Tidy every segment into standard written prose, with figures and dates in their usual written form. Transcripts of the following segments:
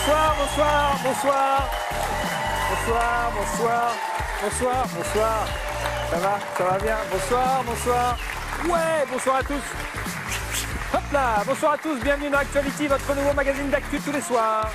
Bonsoir, bonsoir, bonsoir. Bonsoir, bonsoir, bonsoir, bonsoir. Ça va bien? Bonsoir, bonsoir. Ouais, bonsoir à tous. Hop là, bonsoir à tous, bienvenue dans Actuality, votre nouveau magazine d'actu tous les soirs.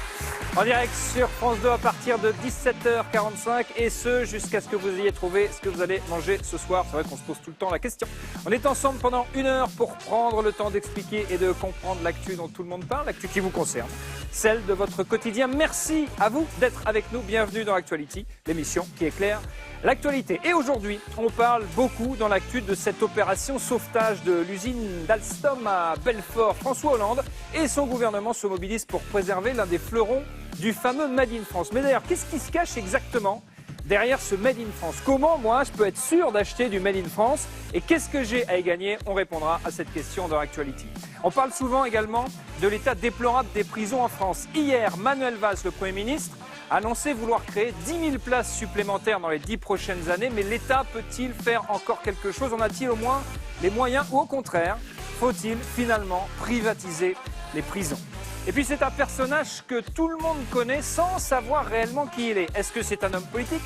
En direct sur France 2 à partir de 17h45 et ce jusqu'à ce que vous ayez trouvé ce que vous allez manger ce soir. C'est vrai qu'on se pose tout le temps la question. On est ensemble pendant 1 heure pour prendre le temps d'expliquer et de comprendre l'actu dont tout le monde parle, l'actu qui vous concerne, celle de votre quotidien. Merci à vous d'être avec nous. Bienvenue dans Actuality, l'émission qui éclaire l'actualité. Et aujourd'hui, on parle beaucoup dans l'actu de cette opération sauvetage de l'usine d'Alstom à Belfort. François Hollande et son gouvernement se mobilisent pour préserver l'un des fleurons du fameux Made in France. Mais d'ailleurs, qu'est-ce qui se cache exactement derrière ce Made in France? Comment, moi, je peux être sûr d'acheter du Made in France? Et qu'est-ce que j'ai à y gagner? On répondra à cette question dans Actuality. On parle souvent également de l'état déplorable des prisons en France. Hier, Manuel Valls, le Premier ministre, a annoncé vouloir créer 10 000 places supplémentaires dans les 10 prochaines années. Mais l'État peut-il faire encore quelque chose? En a-t-il au moins les moyens? Ou au contraire, faut-il finalement privatiser les prisons? Et puis c'est un personnage que tout le monde connaît sans savoir réellement qui il est. Est-ce que c'est un homme politique?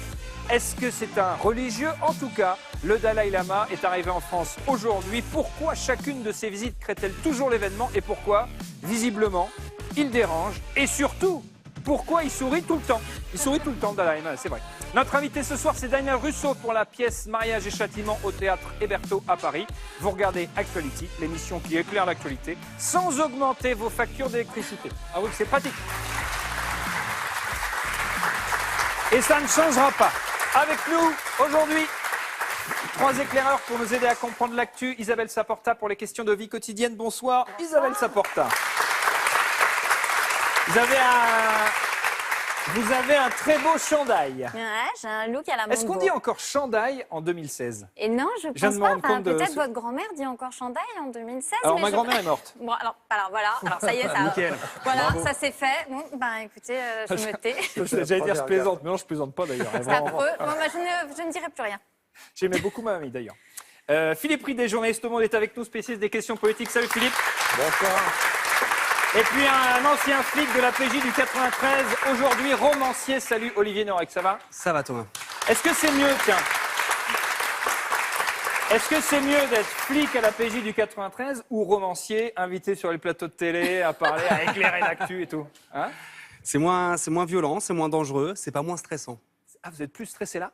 Est-ce que c'est un religieux? En tout cas, le Dalai Lama est arrivé en France aujourd'hui. Pourquoi chacune de ses visites crée-t-elle toujours l'événement? Et pourquoi, visiblement, il dérange? Et surtout, pourquoi il sourit tout le temps? Il sourit tout le temps, Dalai Lama, c'est vrai. Notre invité ce soir, c'est Daniel Russo pour la pièce Mariage et Châtiment au théâtre Hébertot à Paris. Vous regardez Actuality, l'émission qui éclaire l'actualité, sans augmenter vos factures d'électricité. Ah oui, c'est pratique. Et ça ne changera pas. Avec nous, aujourd'hui, 3 éclaireurs pour nous aider à comprendre l'actu. Isabelle Saporta pour les questions de vie quotidienne. Bonsoir, Isabelle Saporta. Vous avez un très beau chandail. Ouais, j'ai un look à la Montbeau. Est-ce qu'on dit encore chandail en 2016? Et non, je pense pas. Enfin, peut-être votre grand-mère dit encore chandail en 2016. Alors mais ma grand-mère est morte. Bon, alors voilà. Alors ça y est, ça. Nickel. Voilà, Bravo. ça c'est fait. Bon, ben écoutez, je me tais. J'allais dire je plaisante, mais non, je plaisante pas d'ailleurs. C'est affreux. Bon, ben, je ne dirai plus rien. J'aimais beaucoup ma mamie d'ailleurs. Philippe Ridé, journaliste au Monde, est avec nous, spécialiste des questions politiques. Salut Philippe. Bonsoir. Et puis un ancien flic de la PJ du 93, aujourd'hui romancier. Salut Olivier Norek, ça va? Ça va Thomas. Est-ce que c'est mieux, tiens, est-ce que c'est mieux d'être flic à la PJ du 93 ou romancier, invité sur les plateaux de télé, à parler, à éclairer l'actu et tout, hein? C'est moins violent, c'est moins dangereux, c'est pas moins stressant. Ah, vous êtes plus stressé là?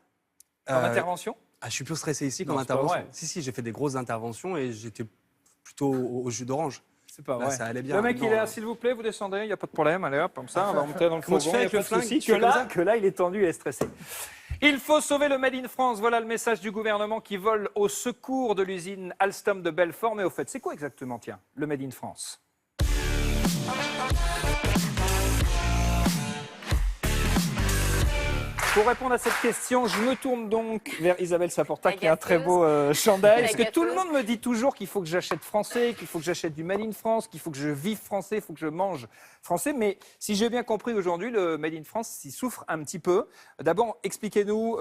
En intervention? Ah, je suis plus stressé ici qu'en Non, c'est pas intervention. vrai. Si, j'ai fait des grosses interventions et j'étais plutôt au jus d'orange. C'est pas Là, vrai. ça allait bien. Le mec, il Non, est là, s'il vous plaît, vous descendez, il n'y a pas de problème, allez hop, comme ça, on va monter dans le Comment tu fourgon, fais y a avec le pas de flingue? souci. Tu fais comme ça Que là, il est tendu, il est stressé. Il faut sauver le Made in France, voilà le message du gouvernement qui vole au secours de l'usine Alstom de Belfort. Mais au fait, c'est quoi exactement, tiens, le Made in France? Pour répondre à cette question, je me tourne donc vers Isabelle Saporta qui a un très beau chandail. Parce que tout le monde me dit toujours qu'il faut que j'achète français, qu'il faut que j'achète du Made in France, qu'il faut que je vive français, il faut que je mange français. Mais si j'ai bien compris aujourd'hui, le Made in France, il souffre un petit peu. D'abord, expliquez-nous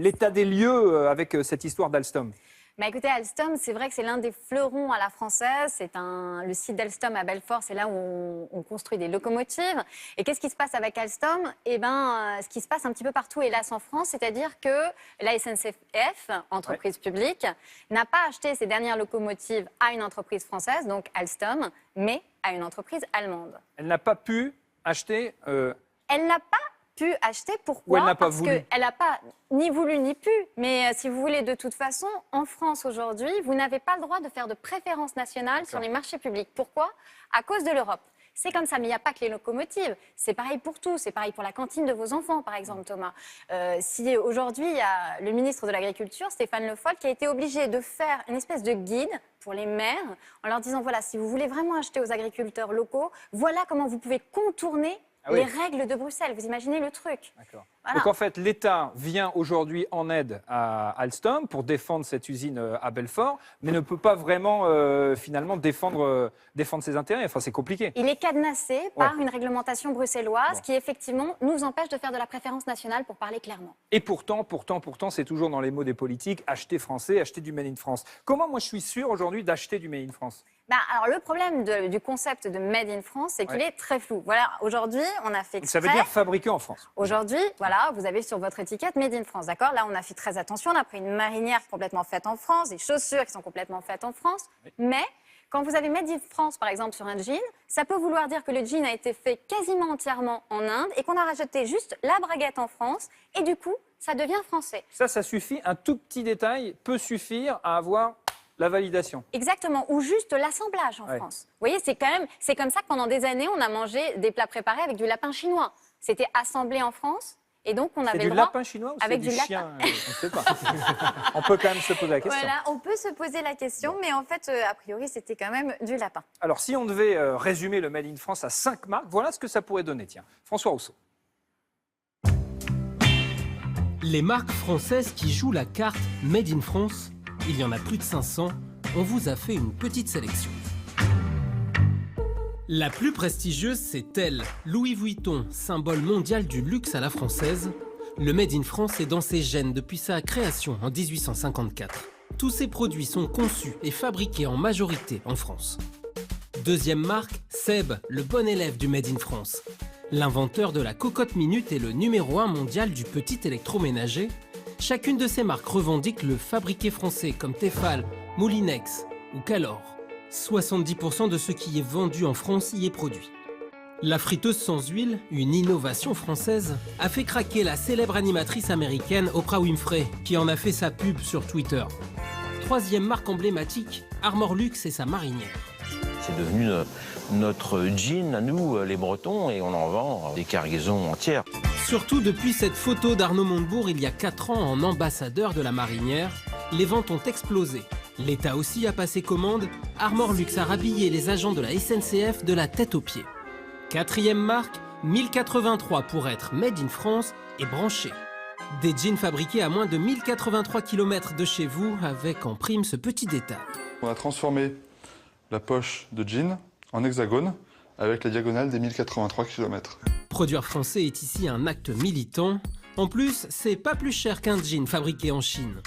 l'état des lieux avec cette histoire d'Alstom. Bah écoutez, Alstom, c'est vrai que c'est l'un des fleurons à la française. Le site d'Alstom à Belfort, c'est là où on construit des locomotives. Et qu'est-ce qui se passe avec Alstom? Eh ben, ce qui se passe un petit peu partout, hélas, en France, c'est-à-dire que la SNCF, entreprise publique, n'a pas acheté ces dernières locomotives à une entreprise française, donc Alstom, mais à une entreprise allemande. Elle n'a pas pu acheter... Elle n'a pas pu acheter. Ou Pourquoi? elle n'a pas Parce voulu. qu'elle n'a pas ni voulu ni pu. Mais si vous voulez, de toute façon, en France aujourd'hui, vous n'avez pas le droit de faire de préférence nationale sur les marchés publics. Pourquoi? À cause de l'Europe. C'est comme ça, mais il n'y a pas que les locomotives. C'est pareil pour tout. C'est pareil pour la cantine de vos enfants, par exemple, Thomas. Si aujourd'hui, il y a le ministre de l'Agriculture, Stéphane Le Foll, qui a été obligé de faire une espèce de guide pour les maires, en leur disant, voilà, si vous voulez vraiment acheter aux agriculteurs locaux, voilà comment vous pouvez contourner les règles de Bruxelles. Vous imaginez le truc? D'accord. Voilà. Donc en fait, l'État vient aujourd'hui en aide à Alstom pour défendre cette usine à Belfort, mais ne peut pas vraiment finalement défendre ses intérêts. Enfin, c'est compliqué. Il est cadenassé par une réglementation bruxelloise qui effectivement nous empêche de faire de la préférence nationale, pour parler clairement. Et pourtant, c'est toujours dans les mots des politiques, acheter français, acheter du Made in France. Comment moi je suis sûr aujourd'hui d'acheter du Made in France? Alors, le problème du concept de Made in France, c'est qu'il est très flou. Voilà, aujourd'hui, on a fait exprès. Ça veut dire fabriqué en France. Aujourd'hui, voilà, vous avez sur votre étiquette Made in France, d'accord? Là, on a fait très attention. On a pris une marinière complètement faite en France, des chaussures qui sont complètement faites en France. Oui. Mais quand vous avez Made in France, par exemple, sur un jean, ça peut vouloir dire que le jean a été fait quasiment entièrement en Inde et qu'on a rajouté juste la braguette en France. Et du coup, ça devient français. Ça suffit. Un tout petit détail peut suffire à avoir la validation. Exactement, ou juste l'assemblage en France. Vous voyez, c'est comme ça que pendant des années, on a mangé des plats préparés avec du lapin chinois. C'était assemblé en France, et donc on avait le droit... C'est du lapin chinois ou avec c'est du chien On ne sait pas. On peut quand même se poser la question. Voilà, on peut se poser la question, mais en fait, a priori, c'était quand même du lapin. Alors, si on devait résumer le Made in France à 5 marques, voilà ce que ça pourrait donner. Tiens, François Rousseau. Les marques françaises qui jouent la carte Made in France, il y en a plus de 500, on vous a fait une petite sélection. La plus prestigieuse, c'est elle, Louis Vuitton, symbole mondial du luxe à la française. Le Made in France est dans ses gènes depuis sa création en 1854. Tous ces produits sont conçus et fabriqués en majorité en France. Deuxième marque, Seb, le bon élève du Made in France. L'inventeur de la cocotte minute est le numéro 1 mondial du petit électroménager. Chacune de ces marques revendique le fabriqué français comme Tefal, Moulinex ou Calor. 70% de ce qui est vendu en France y est produit. La friteuse sans huile, une innovation française, a fait craquer la célèbre animatrice américaine Oprah Winfrey, qui en a fait sa pub sur Twitter. Troisième marque emblématique, Armor Luxe et sa marinière. C'est devenu notre jean à nous, les Bretons, et on en vend des cargaisons entières. Surtout depuis cette photo d'Arnaud Montebourg il y a 4 ans en ambassadeur de la marinière, les ventes ont explosé. L'État aussi a passé commande, Armor Luxe a rhabillé les agents de la SNCF de la tête aux pieds. Quatrième marque, 1083 pour être Made in France et branché. Des jeans fabriqués à moins de 1083 km de chez vous avec en prime ce petit détail. On a transformé la poche de jean en hexagone avec la diagonale des 1083 km. Produire français est ici un acte militant. En plus, c'est pas plus cher qu'un jean fabriqué en Chine.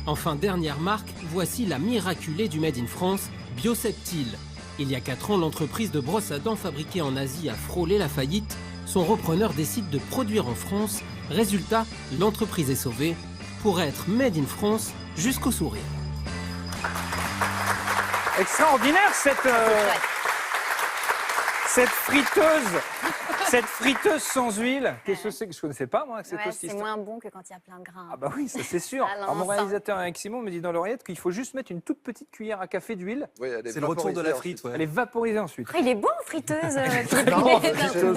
Enfin, dernière marque, voici la miraculée du Made in France, Bioseptile. Il y a 4 ans, l'entreprise de brosse à dents fabriquée en Asie a frôlé la faillite. Son repreneur décide de produire en France. Résultat, l'entreprise est sauvée pour être Made in France jusqu'au sourire. Extraordinaire cette friteuse sans huile. Qu'est-ce que c'est que je ne connaissais pas, moi, cette c'est moins bon que quand il y a plein de grains. Ah bah oui, ça c'est sûr. Alors, mon réalisateur avec Simon me dit dans l'oreillette qu'il faut juste mettre une toute petite cuillère à café d'huile. Oui, c'est le retour de la frite. Elle est vaporisée ensuite. Après, il est bon, friteuse.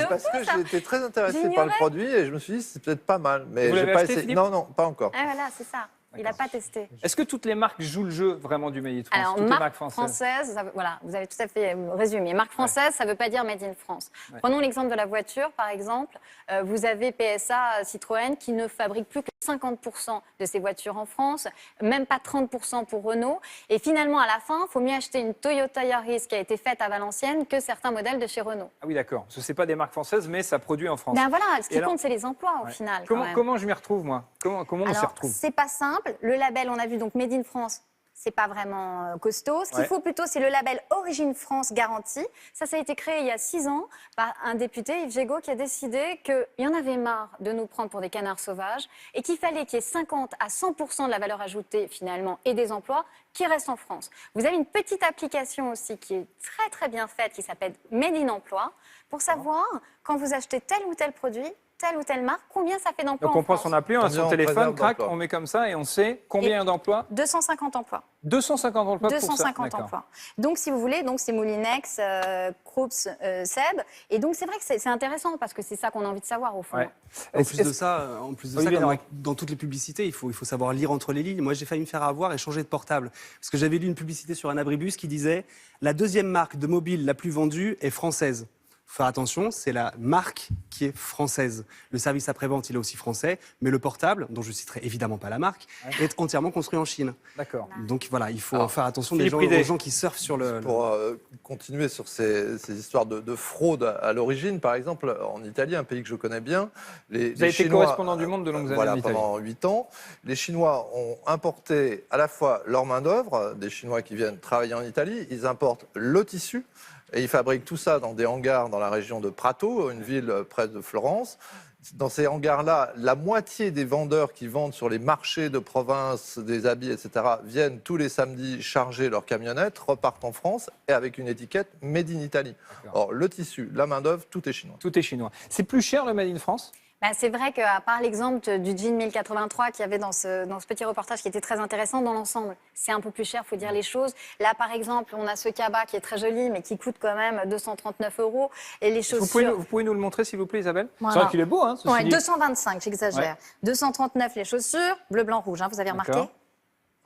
Parce que j'ai été très intéressé par le produit et je me suis dit c'est peut-être pas mal. Mais vous j'ai l'avez pas acheté, essayé. Philippe? Non, pas encore. Ah voilà, c'est ça. Il n'a pas testé. Est-ce que toutes les marques jouent le jeu vraiment du Made in France? Alors, toutes les marques françaises, voilà, vous avez tout à fait résumé. Marque française, ça ne veut pas dire Made in France. Ouais. Prenons l'exemple de la voiture, par exemple. Vous avez PSA Citroën qui ne fabrique plus que 50% de ses voitures en France, même pas 30% pour Renault. Et finalement, à la fin, il faut mieux acheter une Toyota Yaris qui a été faite à Valenciennes que certains modèles de chez Renault. Ah oui, d'accord. Ce n'est pas des marques françaises, mais ça produit en France. Ben voilà, ce qui compte, c'est les emplois au final. Comment je m'y retrouve, moi? Comment on s'y retrouve? C'est pas simple. Le label, on a vu donc Made in France, c'est pas vraiment costaud. Ce qu'il faut plutôt, c'est le label Origine France garantie. Ça a été créé il y a 6 ans par un député, Yves Gégaud, qui a décidé qu'il y en avait marre de nous prendre pour des canards sauvages et qu'il fallait qu'il y ait 50 à 100% de la valeur ajoutée finalement et des emplois qui restent en France. Vous avez une petite application aussi qui est très très bien faite qui s'appelle Made in Emploi pour savoir quand vous achetez tel ou tel produit, telle ou telle marque, combien ça fait d'emplois en France. Donc on prend son appli, on a son téléphone, crac, on met comme ça et on sait combien d'emplois. 250 emplois. 250 emplois pour ça. 250 emplois. Donc si vous voulez, c'est Moulinex, Krups, Seb. Et donc c'est vrai que c'est intéressant parce que c'est ça qu'on a envie de savoir au fond. Ouais. En plus de ça, comme dans toutes les publicités, il faut savoir lire entre les lignes. Moi, j'ai failli me faire avoir et changer de portable. Parce que j'avais lu une publicité sur un abribus qui disait « La deuxième marque de mobile la plus vendue est française ». faire attention, c'est la marque qui est française. Le service après-vente, il est aussi français, mais le portable, dont je ne citerai évidemment pas la marque, est entièrement construit en Chine. D'accord. Donc voilà, il faut faire attention aux gens qui surfent sur le... Pour continuer sur ces histoires de fraude à l'origine, par exemple, en Italie, un pays que je connais bien, Vous avez été Chinois, correspondant du Monde de longues années voilà, en Italie. pendant 8 ans. Les Chinois ont importé à la fois leur main-d'œuvre, des Chinois qui viennent travailler en Italie, ils importent le tissu, et ils fabriquent tout ça dans des hangars dans la région de Prato, une ville près de Florence. Dans ces hangars-là, la moitié des vendeurs qui vendent sur les marchés de province des habits, etc., viennent tous les samedis charger leurs camionnettes, repartent en France et avec une étiquette Made in Italy. Or, le tissu, la main-d'œuvre, tout est chinois. Tout est chinois. C'est plus cher le Made in France ? C'est vrai qu'à part l'exemple du jean 1083 qu'il y avait dans ce petit reportage qui était très intéressant, dans l'ensemble, c'est un peu plus cher, il faut dire les choses. Là, par exemple, on a ce cabas qui est très joli, mais qui coûte quand même 239 €. Et les chaussures... Vous pouvez nous le montrer, s'il vous plaît, Isabelle ? Voilà. C'est vrai qu'il est beau, hein, ceci Ouais, dit. 225, j'exagère. Ouais. 239 les chaussures, bleu, blanc, rouge, hein, vous avez remarqué ?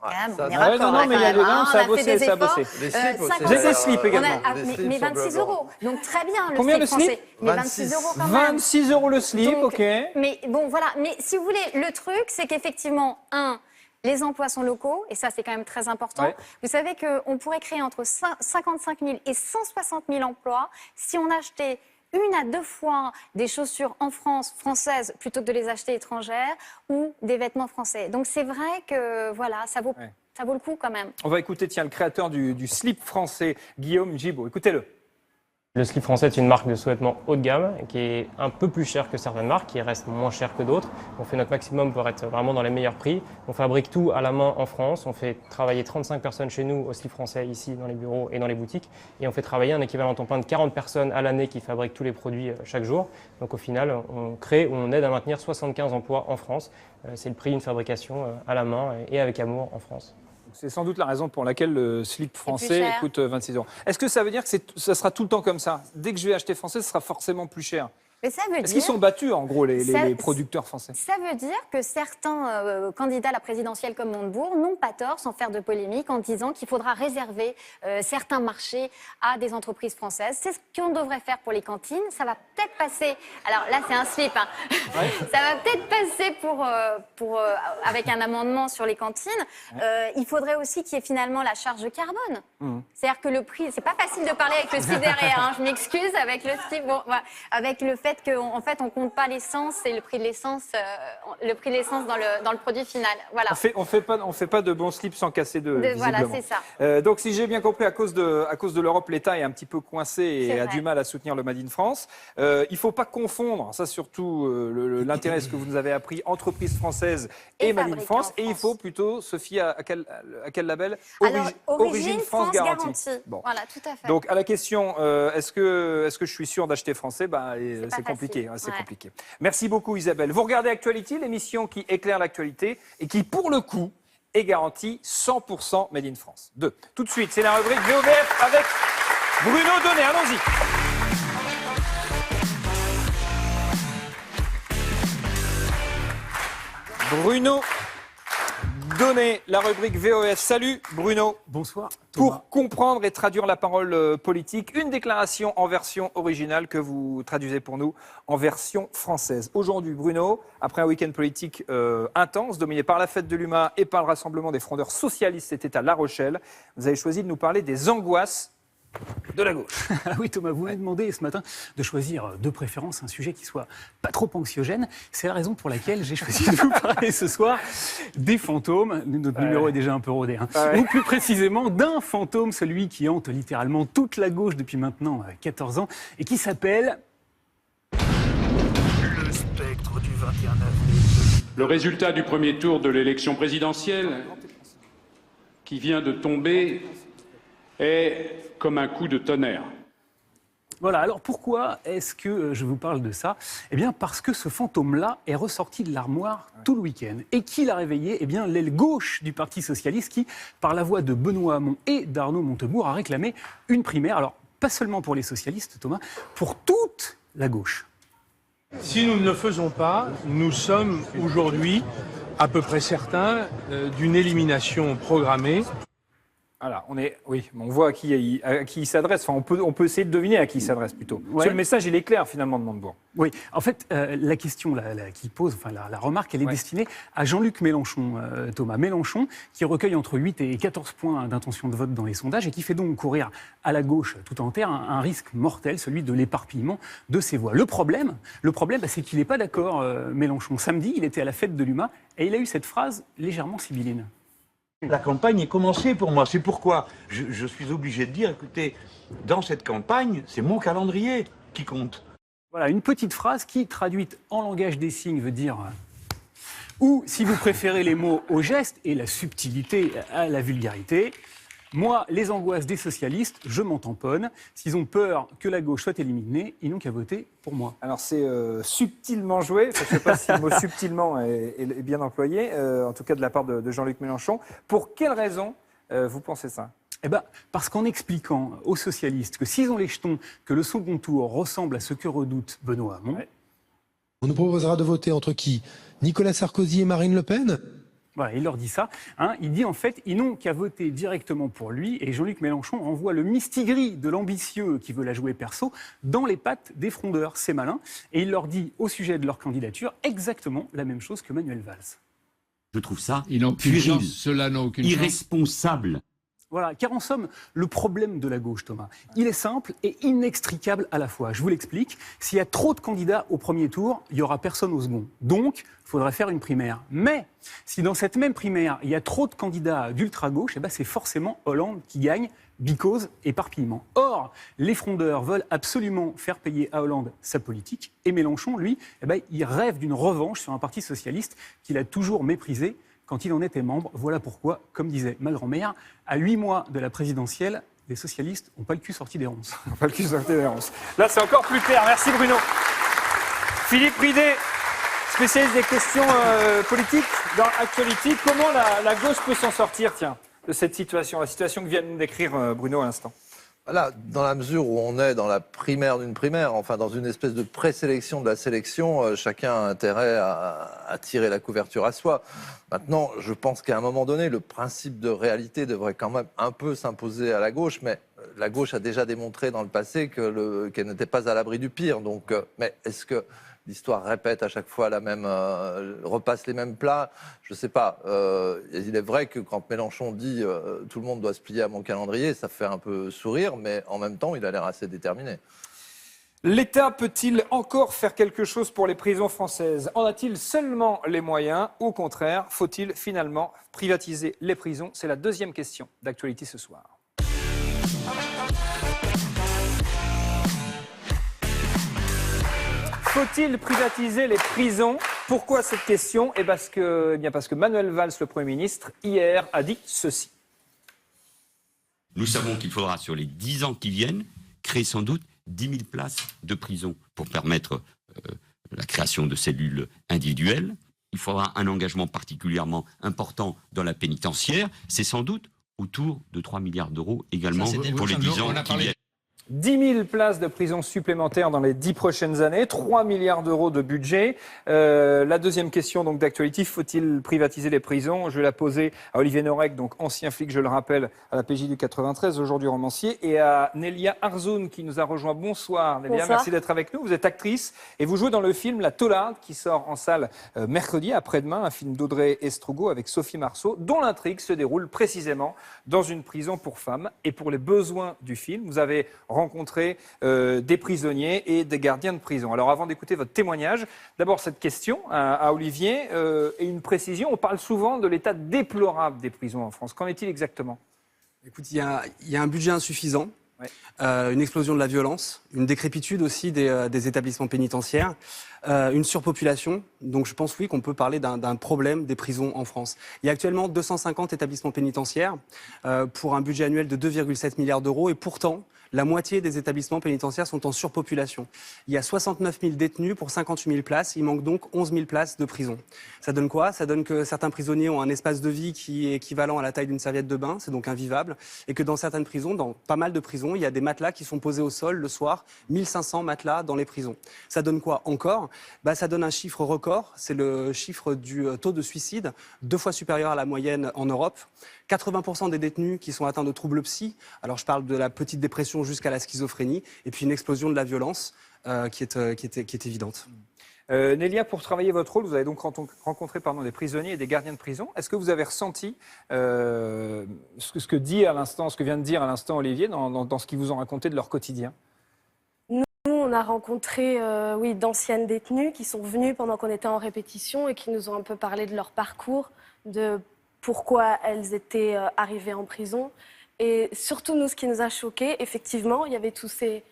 Ouais, on est non, raccord, non, mais il y a des hein, ça a on a fait bossé, des ça a efforts. bossé. Les slips aussi. Vous avez des slips également. Mais 26 €. Donc très bien le Combien slip le slip français. Mais 26 € quand même. 26 € le slip, Donc, ok. Mais bon, voilà. Mais si vous voulez, le truc, c'est qu'effectivement, les emplois sont locaux, et ça, c'est quand même très important. Ouais. Vous savez qu'on pourrait créer entre 55 000 et 160 000 emplois si on achetait 1 à 2 fois des chaussures en France, françaises, plutôt que de les acheter étrangères, ou des vêtements français. Donc c'est vrai que, voilà, ça vaut le coup quand même. On va écouter, tiens, le créateur du slip français, Guillaume Gibaud. Écoutez-le. Le slip français est une marque de sous-vêtements haut de gamme qui est un peu plus chère que certaines marques, qui reste moins chère que d'autres. On fait notre maximum pour être vraiment dans les meilleurs prix. On fabrique tout à la main en France. On fait travailler 35 personnes chez nous au slip français ici dans les bureaux et dans les boutiques. Et on fait travailler un équivalent temps plein de 40 personnes à l'année qui fabriquent tous les produits chaque jour. Donc au final, on aide à maintenir 75 emplois en France. C'est le prix d'une fabrication à la main et avec amour en France. C'est sans doute la raison pour laquelle le slip français cher. coûte 26 €. Est-ce que ça veut dire que ça sera tout le temps comme ça ? Dès que je vais acheter français, ce sera forcément plus cher. Mais ça veut Est-ce qu'ils dire... sont battus, en gros, les producteurs français ? Ça veut dire que certains candidats à la présidentielle comme Montebourg n'ont pas tort, sans faire de polémique, en disant qu'il faudra réserver certains marchés à des entreprises françaises. C'est ce qu'on devrait faire pour les cantines. Ça va peut-être passer... Alors là, c'est un slip. Hein. Ouais. Ça va peut-être passer avec un amendement sur les cantines. Ouais. Il faudrait aussi qu'il y ait finalement la charge carbone. Mmh. C'est-à-dire que le prix... C'est pas facile de parler avec le slip derrière. Hein. Je m'excuse avec le slip. Bon, voilà. Avec le fait qu'en fait, on compte pas l'essence et le prix de l'essence dans le produit final. Voilà. On fait pas de bons slips sans casser voilà, c'est ça. Donc, si j'ai bien compris, à cause de l'Europe, l'État est un petit peu coincé et a du mal à soutenir le Made in France. Il faut pas confondre, ça surtout l'intérêt, ce que vous nous avez appris, entreprise française et Made in France. Et il faut plutôt se fier à quel label ? Origine France Garantie. Bon. Voilà, tout à fait. Donc, à la question, est-ce que je suis sûr d'acheter français ? C'est compliqué, hein, c'est compliqué. Merci beaucoup Isabelle. Vous regardez Actuality, l'émission qui éclaire l'actualité et qui, pour le coup, est garantie 100% Made in France. Tout de suite, c'est la rubrique VOVF avec Bruno Donnet. Allons-y. Bruno Donnet, la rubrique VOF. Salut Bruno. Bonsoir Thomas. Pour comprendre et traduire la parole politique, une déclaration en version originale que vous traduisez pour nous en version française. Aujourd'hui Bruno, après un week-end politique intense, dominé par la fête de l'UMA et par le rassemblement des frondeurs socialistes, c'était à La Rochelle, vous avez choisi de nous parler des angoisses de la gauche. Oui Thomas, vous m'avez demandé ce matin de choisir de préférence un sujet qui soit pas trop anxiogène. C'est la raison pour laquelle j'ai choisi de vous parler ce soir des fantômes. Notre numéro est déjà un peu rodé. Hein. Ou plus précisément d'un fantôme, celui qui hante littéralement toute la gauche depuis maintenant 14 ans et qui s'appelle... Le spectre du 21 avril. Le résultat du premier tour de l'élection présidentielle qui vient de tomber est comme un coup de tonnerre. Voilà, alors pourquoi est-ce que je vous parle de ça ? Eh bien parce que ce fantôme-là est ressorti de l'armoire tout le week-end. Et qui l'a réveillé ? Eh bien l'aile gauche du Parti Socialiste qui, par la voix de Benoît Hamon et d'Arnaud Montebourg, a réclamé une primaire. Alors pas seulement pour les socialistes, Thomas, pour toute la gauche. Si nous ne le faisons pas, nous sommes aujourd'hui à peu près certains d'une élimination programmée. Voilà, on voit à qui il s'adresse. Enfin, on peut essayer de deviner à qui il s'adresse plutôt. Parce que le message, il est clair finalement de Montebourg. Oui, en fait, la question qu'il pose, enfin la remarque, elle est destinée à Jean-Luc Mélenchon, Thomas. Mélenchon, qui recueille entre 8 et 14 points d'intention de vote dans les sondages et qui fait donc courir à la gauche tout entière un risque mortel, celui de l'éparpillement de ses voix. Le problème, c'est qu'il n'est pas d'accord, Mélenchon. Samedi, il était à la fête de l'UMA et il a eu cette phrase légèrement sibylline. La campagne est commencée pour moi. C'est pourquoi je suis obligé de dire, écoutez, dans cette campagne, c'est mon calendrier qui compte. Voilà, une petite phrase qui, traduite en langage des signes, veut dire... ou, si vous préférez les mots au geste et la subtilité à la vulgarité, moi, les angoisses des socialistes, je m'en tamponne. S'ils ont peur que la gauche soit éliminée, ils n'ont qu'à voter pour moi. Alors c'est subtilement joué, je ne sais pas si le mot subtilement est bien employé, en tout cas de la part de Jean-Luc Mélenchon. Pour quelle raison vous pensez ça ? Eh ben, parce qu'en expliquant aux socialistes que s'ils ont les jetons, que le second tour ressemble à ce que redoute Benoît Hamon... Ouais. On nous proposera de voter entre qui ? Nicolas Sarkozy et Marine Le Pen ? Voilà, il leur dit ça. Il dit en fait, ils n'ont qu'à voter directement pour lui. Et Jean-Luc Mélenchon envoie le mistigris de l'ambitieux qui veut la jouer perso dans les pattes des frondeurs. C'est malin. Et il leur dit au sujet de leur candidature exactement la même chose que Manuel Valls. Je trouve ça puéril, cela n'a aucune irresponsable. Voilà, car en somme, le problème de la gauche, Thomas, il est simple et inextricable à la fois. Je vous l'explique. S'il y a trop de candidats au premier tour, il n'y aura personne au second. Donc, il faudrait faire une primaire. Mais si dans cette même primaire, il y a trop de candidats d'ultra-gauche, eh ben, c'est forcément Hollande qui gagne, because éparpillement. Or, les frondeurs veulent absolument faire payer à Hollande sa politique. Et Mélenchon, lui, eh ben, il rêve d'une revanche sur un parti socialiste qu'il a toujours méprisé quand il en était membre. Voilà pourquoi, comme disait ma grand-mère, à 8 mois de la présidentielle, les socialistes n'ont pas le cul sorti des ronces. Pas le cul sorti des ronces. Là, c'est encore plus clair. Merci Bruno. Philippe Ridé, spécialiste des questions politiques dans Actuality. Comment la gauche peut s'en sortir, de cette situation, la situation que vient de nous décrire Bruno à l'instant ? Là, dans la mesure où on est dans la primaire d'une primaire, enfin dans une espèce de présélection de la sélection, chacun a intérêt à tirer la couverture à soi. Maintenant, je pense qu'à un moment donné, le principe de réalité devrait quand même un peu s'imposer à la gauche, mais la gauche a déjà démontré dans le passé qu'elle n'était pas à l'abri du pire. Donc, mais est-ce que l'histoire répète à chaque fois repasse les mêmes plats? Je ne sais pas. Il est vrai que quand Mélenchon dit tout le monde doit se plier à mon calendrier, ça fait un peu sourire, mais en même temps, il a l'air assez déterminé. L'État peut-il encore faire quelque chose pour les prisons françaises ? En a-t-il seulement les moyens ? Au contraire, faut-il finalement privatiser les prisons ? C'est la deuxième question d'Actuality ce soir. Faut-il privatiser les prisons ? Pourquoi cette question ? Parce que Manuel Valls, le Premier ministre, hier a dit ceci. Nous savons qu'il faudra, sur les 10 ans qui viennent, créer sans doute 10 000 places de prison pour permettre la création de cellules individuelles. Il faudra un engagement particulièrement important dans la pénitentiaire. C'est sans doute autour de 3 milliards d'euros également pour les 10 ans qui viennent. 10 000 places de prison supplémentaires dans les 10 prochaines années, 3 milliards d'euros de budget. La deuxième question donc d'Actuality, faut-il privatiser les prisons ? Je vais la poser à Olivier Norek, donc ancien flic, je le rappelle, à la PJ du 93, aujourd'hui romancier, et à Nelia Arzoun qui nous a rejoint. Bonsoir Nelia, merci d'être avec nous. Vous êtes actrice et vous jouez dans le film La Taularde qui sort en salle mercredi, après-demain, un film d'Audrey Estrugo avec Sophie Marceau, dont l'intrigue se déroule précisément dans une prison pour femmes. Et pour les besoins du film, vous avez rencontrer des prisonniers et des gardiens de prison. Alors avant d'écouter votre témoignage, d'abord cette question à Olivier et une précision. On parle souvent de l'état déplorable des prisons en France. Qu'en est-il exactement ? Écoute, il y a un budget insuffisant, une explosion de la violence, une décrépitude aussi des établissements pénitentiaires, une surpopulation. Donc je pense, oui, qu'on peut parler d'un problème des prisons en France. Il y a actuellement 250 établissements pénitentiaires pour un budget annuel de 2,7 milliards d'euros et pourtant, la moitié des établissements pénitentiaires sont en surpopulation. Il y a 69 000 détenus pour 58 000 places. Il manque donc 11 000 places de prison. Ça donne quoi ? Ça donne que certains prisonniers ont un espace de vie qui est équivalent à la taille d'une serviette de bain. C'est donc invivable. Et que dans certaines prisons, dans pas mal de prisons, prison, il y a des matelas qui sont posés au sol le soir, 1500 matelas dans les prisons. Ça donne quoi encore? Ça donne un chiffre record, c'est le chiffre du taux de suicide, 2 fois supérieur à la moyenne en Europe. 80% des détenus qui sont atteints de troubles psy, alors je parle de la petite dépression jusqu'à la schizophrénie, et puis une explosion de la violence qui est évidente. Nélia, pour travailler votre rôle, vous avez donc rencontré des prisonniers et des gardiens de prison. Est-ce que vous avez ressenti ce que vient de dire à l'instant Olivier dans ce qu'ils vous ont raconté de leur quotidien? Nous, on a rencontré d'anciennes détenues qui sont venues pendant qu'on était en répétition et qui nous ont un peu parlé de leur parcours, de pourquoi elles étaient arrivées en prison. Et surtout, nous, ce qui nous a choqués, effectivement, il y avait toutes ces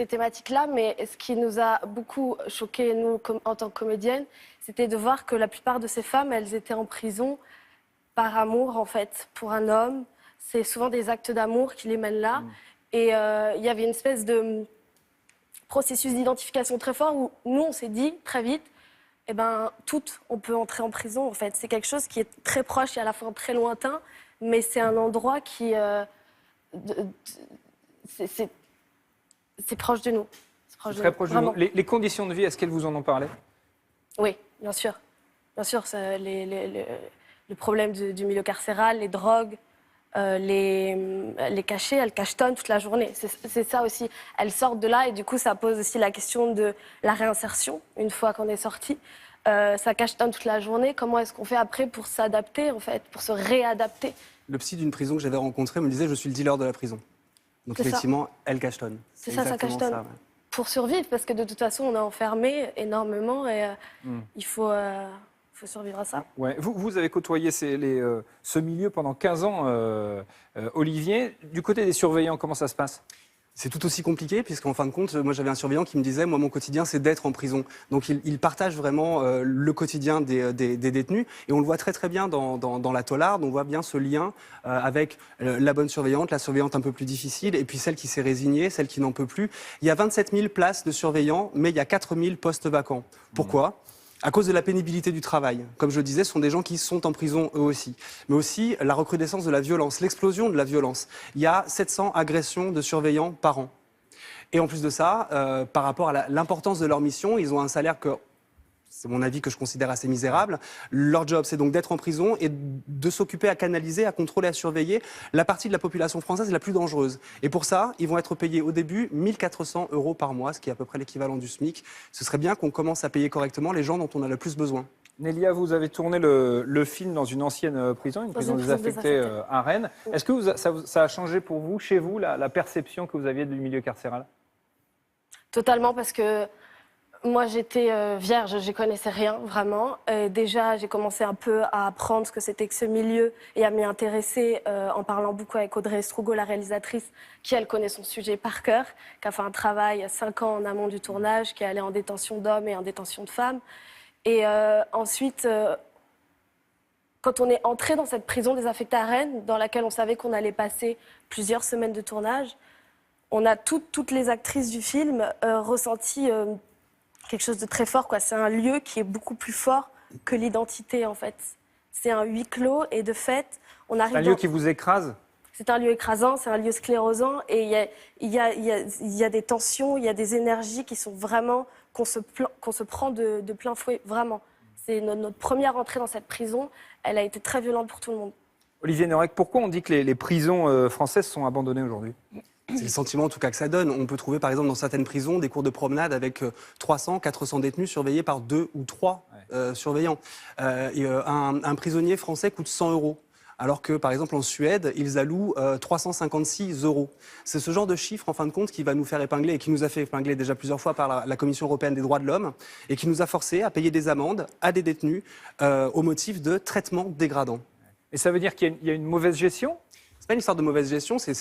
thématiques-là, mais ce qui nous a beaucoup choqués, nous, en tant que comédiennes, c'était de voir que la plupart de ces femmes, elles étaient en prison par amour, en fait, pour un homme. C'est souvent des actes d'amour qui les mènent là. Et il y avait une espèce de processus d'identification très fort où nous, on s'est dit très vite, toutes, on peut entrer en prison, en fait. C'est quelque chose qui est très proche et à la fois très lointain, mais c'est un endroit qui... c'est proche de nous. C'est très proche de nous. Les conditions de vie, est-ce qu'elles vous en ont parlé? Oui, bien sûr. Bien sûr, le problème du milieu carcéral, les drogues, les cachets, elles cachetonnent toute la journée. C'est ça aussi. Elles sortent de là et du coup, ça pose aussi la question de la réinsertion, une fois qu'on est sorti. Ça cachetonne toute la journée. Comment est-ce qu'on fait après pour s'adapter, en fait, pour se réadapter? Le psy d'une prison que j'avais rencontré me disait « je suis le dealer de la prison ». Donc effectivement, elle cachetonne. C'est ça, ça cachetonne. Ouais. Pour survivre, parce que de toute façon, on est enfermé énormément et il faut survivre à ça. Ouais. Vous avez côtoyé ce milieu pendant 15 ans, Olivier. Du côté des surveillants, comment ça se passe? C'est tout aussi compliqué, puisqu'en fin de compte, moi j'avais un surveillant qui me disait, moi mon quotidien c'est d'être en prison. Donc il partage vraiment le quotidien des détenus, et on le voit très très bien dans la taularde, on voit bien ce lien avec la bonne surveillante, la surveillante un peu plus difficile, et puis celle qui s'est résignée, celle qui n'en peut plus. Il y a 27 000 places de surveillants, mais il y a 4 000 postes vacants. Pourquoi ? À cause de la pénibilité du travail. Comme je le disais, ce sont des gens qui sont en prison eux aussi. Mais aussi la recrudescence de la violence, l'explosion de la violence. Il y a 700 agressions de surveillants par an. Et en plus de ça, par rapport à l'importance de leur mission, ils ont un salaire que, c'est mon avis, que je considère assez misérable. Leur job, c'est donc d'être en prison et de s'occuper à canaliser, à contrôler, à surveiller la partie de la population française la plus dangereuse. Et pour ça, ils vont être payés au début 1 400 € par mois, ce qui est à peu près l'équivalent du SMIC. Ce serait bien qu'on commence à payer correctement les gens dont on a le plus besoin. Nélia, vous avez tourné le film dans une ancienne prison, une prison désaffectée à Rennes. Est-ce que ça a changé pour vous, chez vous, la perception que vous aviez du milieu carcéral? Totalement, parce que moi, j'étais vierge, je ne connaissais rien, vraiment. Déjà, j'ai commencé un peu à apprendre ce que c'était que ce milieu et à m'y intéresser en parlant beaucoup avec Audrey Estrugo, la réalisatrice, qui, elle, connaît son sujet par cœur, qui a fait un travail 5 ans en amont du tournage, qui est allée en détention d'hommes et en détention de femmes. Et ensuite, quand on est entré dans cette prison désaffectée à Rennes, dans laquelle on savait qu'on allait passer plusieurs semaines de tournage, on a toutes les actrices du film ressenti... quelque chose de très fort, quoi. C'est un lieu qui est beaucoup plus fort que l'identité, en fait. C'est un huis clos et de fait, on arrive... C'est un lieu qui vous écrase? C'est un lieu écrasant, c'est un lieu sclérosant et il y a des tensions, il y a des énergies qui sont vraiment... qu'on se prend de plein fouet, vraiment. C'est notre première entrée dans cette prison, elle a été très violente pour tout le monde. Olivier Norek, pourquoi on dit que les prisons françaises sont abandonnées aujourd'hui? C'est le sentiment en tout cas que ça donne. On peut trouver par exemple dans certaines prisons des cours de promenade avec 300, 400 détenus surveillés par 2 ou 3 surveillants. Un prisonnier français coûte 100 €. Alors que, par exemple, en Suède, ils allouent 356 €. C'est ce genre de chiffre, en fin de compte, qui va nous faire épingler et qui nous a fait épingler déjà plusieurs fois par la Commission européenne des droits de l'homme et qui nous a forcé à payer des amendes à des détenus au motif de traitement dégradant. Et ça veut dire qu'il y a une mauvaise gestion? C'est pas une histoire de mauvaise gestion, c'est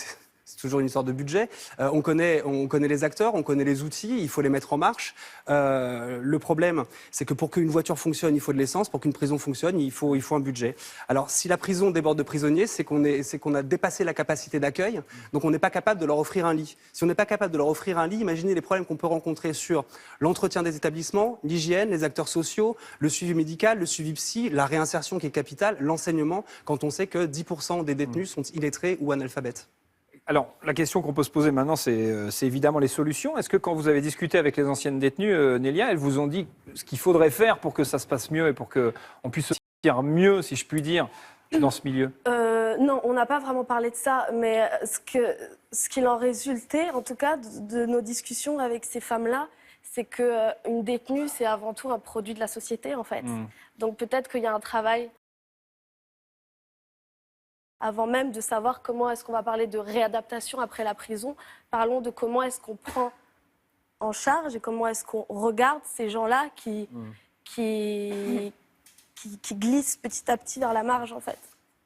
toujours une histoire de budget. On connaît les acteurs, on connaît les outils, il faut les mettre en marche. Le problème, c'est que pour qu'une voiture fonctionne, il faut de l'essence. Pour qu'une prison fonctionne, il faut un budget. Alors, si la prison déborde de prisonniers, c'est qu'on a dépassé la capacité d'accueil, donc on n'est pas capable de leur offrir un lit. Si on n'est pas capable de leur offrir un lit, imaginez les problèmes qu'on peut rencontrer sur l'entretien des établissements, l'hygiène, les acteurs sociaux, le suivi médical, le suivi psy, la réinsertion qui est capitale, l'enseignement, quand on sait que 10% des détenus sont illettrés ou analphabètes. Alors, la question qu'on peut se poser maintenant, c'est évidemment les solutions. Est-ce que quand vous avez discuté avec les anciennes détenues, Nélia, elles vous ont dit ce qu'il faudrait faire pour que ça se passe mieux et pour qu'on puisse se sentir mieux, si je puis dire, dans ce milieu? Non, on n'a pas vraiment parlé de ça, mais ce qu'il en résultait, en tout cas, de nos discussions avec ces femmes-là, c'est qu'une détenue, c'est avant tout un produit de la société, en fait. Donc peut-être qu'il y a un travail avant même de savoir comment est-ce qu'on va parler de réadaptation après la prison. Parlons de comment est-ce qu'on prend en charge et comment est-ce qu'on regarde ces gens-là qui glissent petit à petit vers la marge, en fait.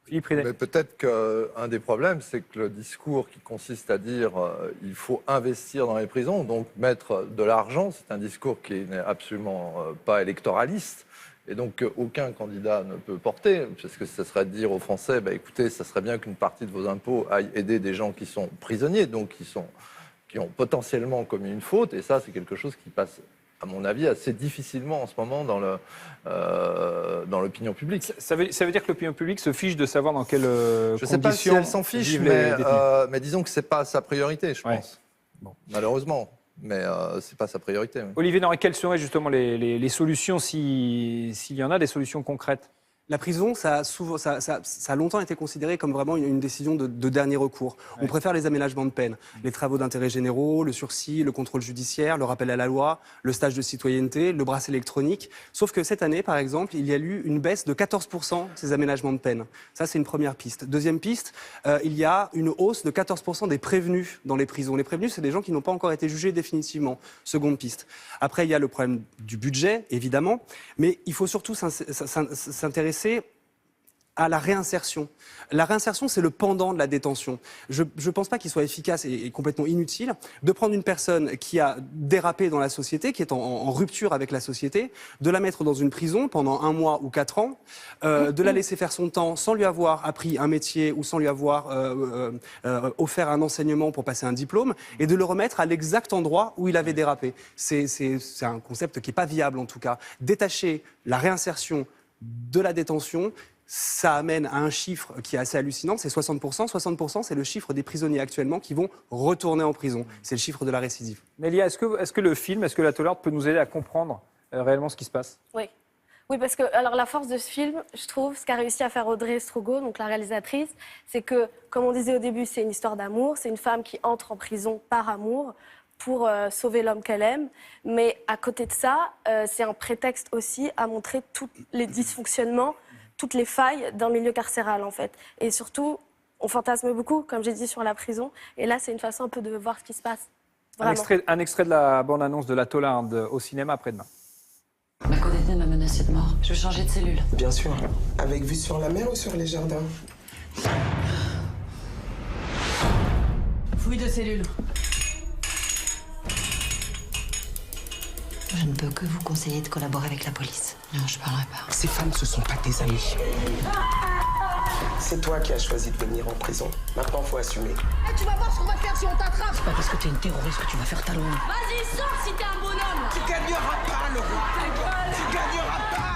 Mais peut-être qu'un des problèmes, c'est que le discours qui consiste à dire il faut investir dans les prisons, donc mettre de l'argent, c'est un discours qui n'est absolument pas électoraliste. Et donc, aucun candidat ne peut porter, parce que ce serait de dire aux Français, écoutez, ça serait bien qu'une partie de vos impôts aille aider des gens qui sont prisonniers, donc qui ont potentiellement commis une faute. Et ça, c'est quelque chose qui passe, à mon avis, assez difficilement en ce moment dans l'opinion publique. Ça veut dire que l'opinion publique se fiche de savoir dans quelles conditions... Je ne sais pas si elle s'en fiche, mais disons que ce n'est pas sa priorité, je pense. Bon. Malheureusement. Mais ce n'est pas sa priorité. Oui. Olivier Noret, quelles seraient justement les solutions, s'il y en a, des solutions concrètes? La prison, ça a longtemps été considéré comme vraiment une décision de dernier recours. On préfère les aménagements de peine, les travaux d'intérêt généraux, le sursis, le contrôle judiciaire, le rappel à la loi, le stage de citoyenneté, le bracelet électronique. Sauf que cette année, par exemple, il y a eu une baisse de 14% de ces aménagements de peine. Ça, c'est une première piste. Deuxième piste, il y a une hausse de 14% des prévenus dans les prisons. Les prévenus, c'est des gens qui n'ont pas encore été jugés définitivement. Seconde piste. Après, il y a le problème du budget, évidemment, mais il faut surtout s'intéresser à la réinsertion. La réinsertion, c'est le pendant de la détention. Je ne pense pas qu'il soit efficace et complètement inutile de prendre une personne qui a dérapé dans la société, qui est en rupture avec la société, de la mettre dans une prison pendant 1 mois ou 4 ans, de la laisser faire son temps sans lui avoir appris un métier ou sans lui avoir offert un enseignement pour passer un diplôme, et de le remettre à l'exact endroit où il avait dérapé. C'est un concept qui n'est pas viable, en tout cas. Détacher la réinsertion de la détention, ça amène à un chiffre qui est assez hallucinant, c'est 60%. 60%, c'est le chiffre des prisonniers actuellement qui vont retourner en prison. C'est le chiffre de la récidive. Nélia, est-ce que le film, est-ce que La Tollarde peut nous aider à comprendre réellement ce qui se passe? Oui. Oui, parce que alors, la force de ce film, je trouve, ce qu'a réussi à faire Audrey Strogo, donc la réalisatrice, c'est que, comme on disait au début, c'est une histoire d'amour, c'est une femme qui entre en prison par amour, pour sauver l'homme qu'elle aime. Mais à côté de ça, c'est un prétexte aussi à montrer tous les dysfonctionnements, toutes les failles d'un milieu carcéral, en fait. Et surtout, on fantasme beaucoup, comme j'ai dit, sur la prison. Et là, c'est une façon un peu de voir ce qui se passe. Un extrait de la bande-annonce de La Tollarde au cinéma après-demain. Ma co-détenue m'a menacé de mort. Je veux changer de cellule. Bien sûr. Avec vue sur la mer ou sur les jardins? Fouille de cellule. Je ne peux que vous conseiller de collaborer avec la police. Non, je parlerai pas. Ces femmes, ce sont pas tes amis. C'est toi qui as choisi de venir en prison. Maintenant, faut assumer. Tu vas voir ce qu'on va faire si on t'attrape. C'est pas parce que t'es une terroriste que tu vas faire talon. Vas-y, sors si t'es un bonhomme. Tu gagneras pas, le roi. Tu gagneras pas.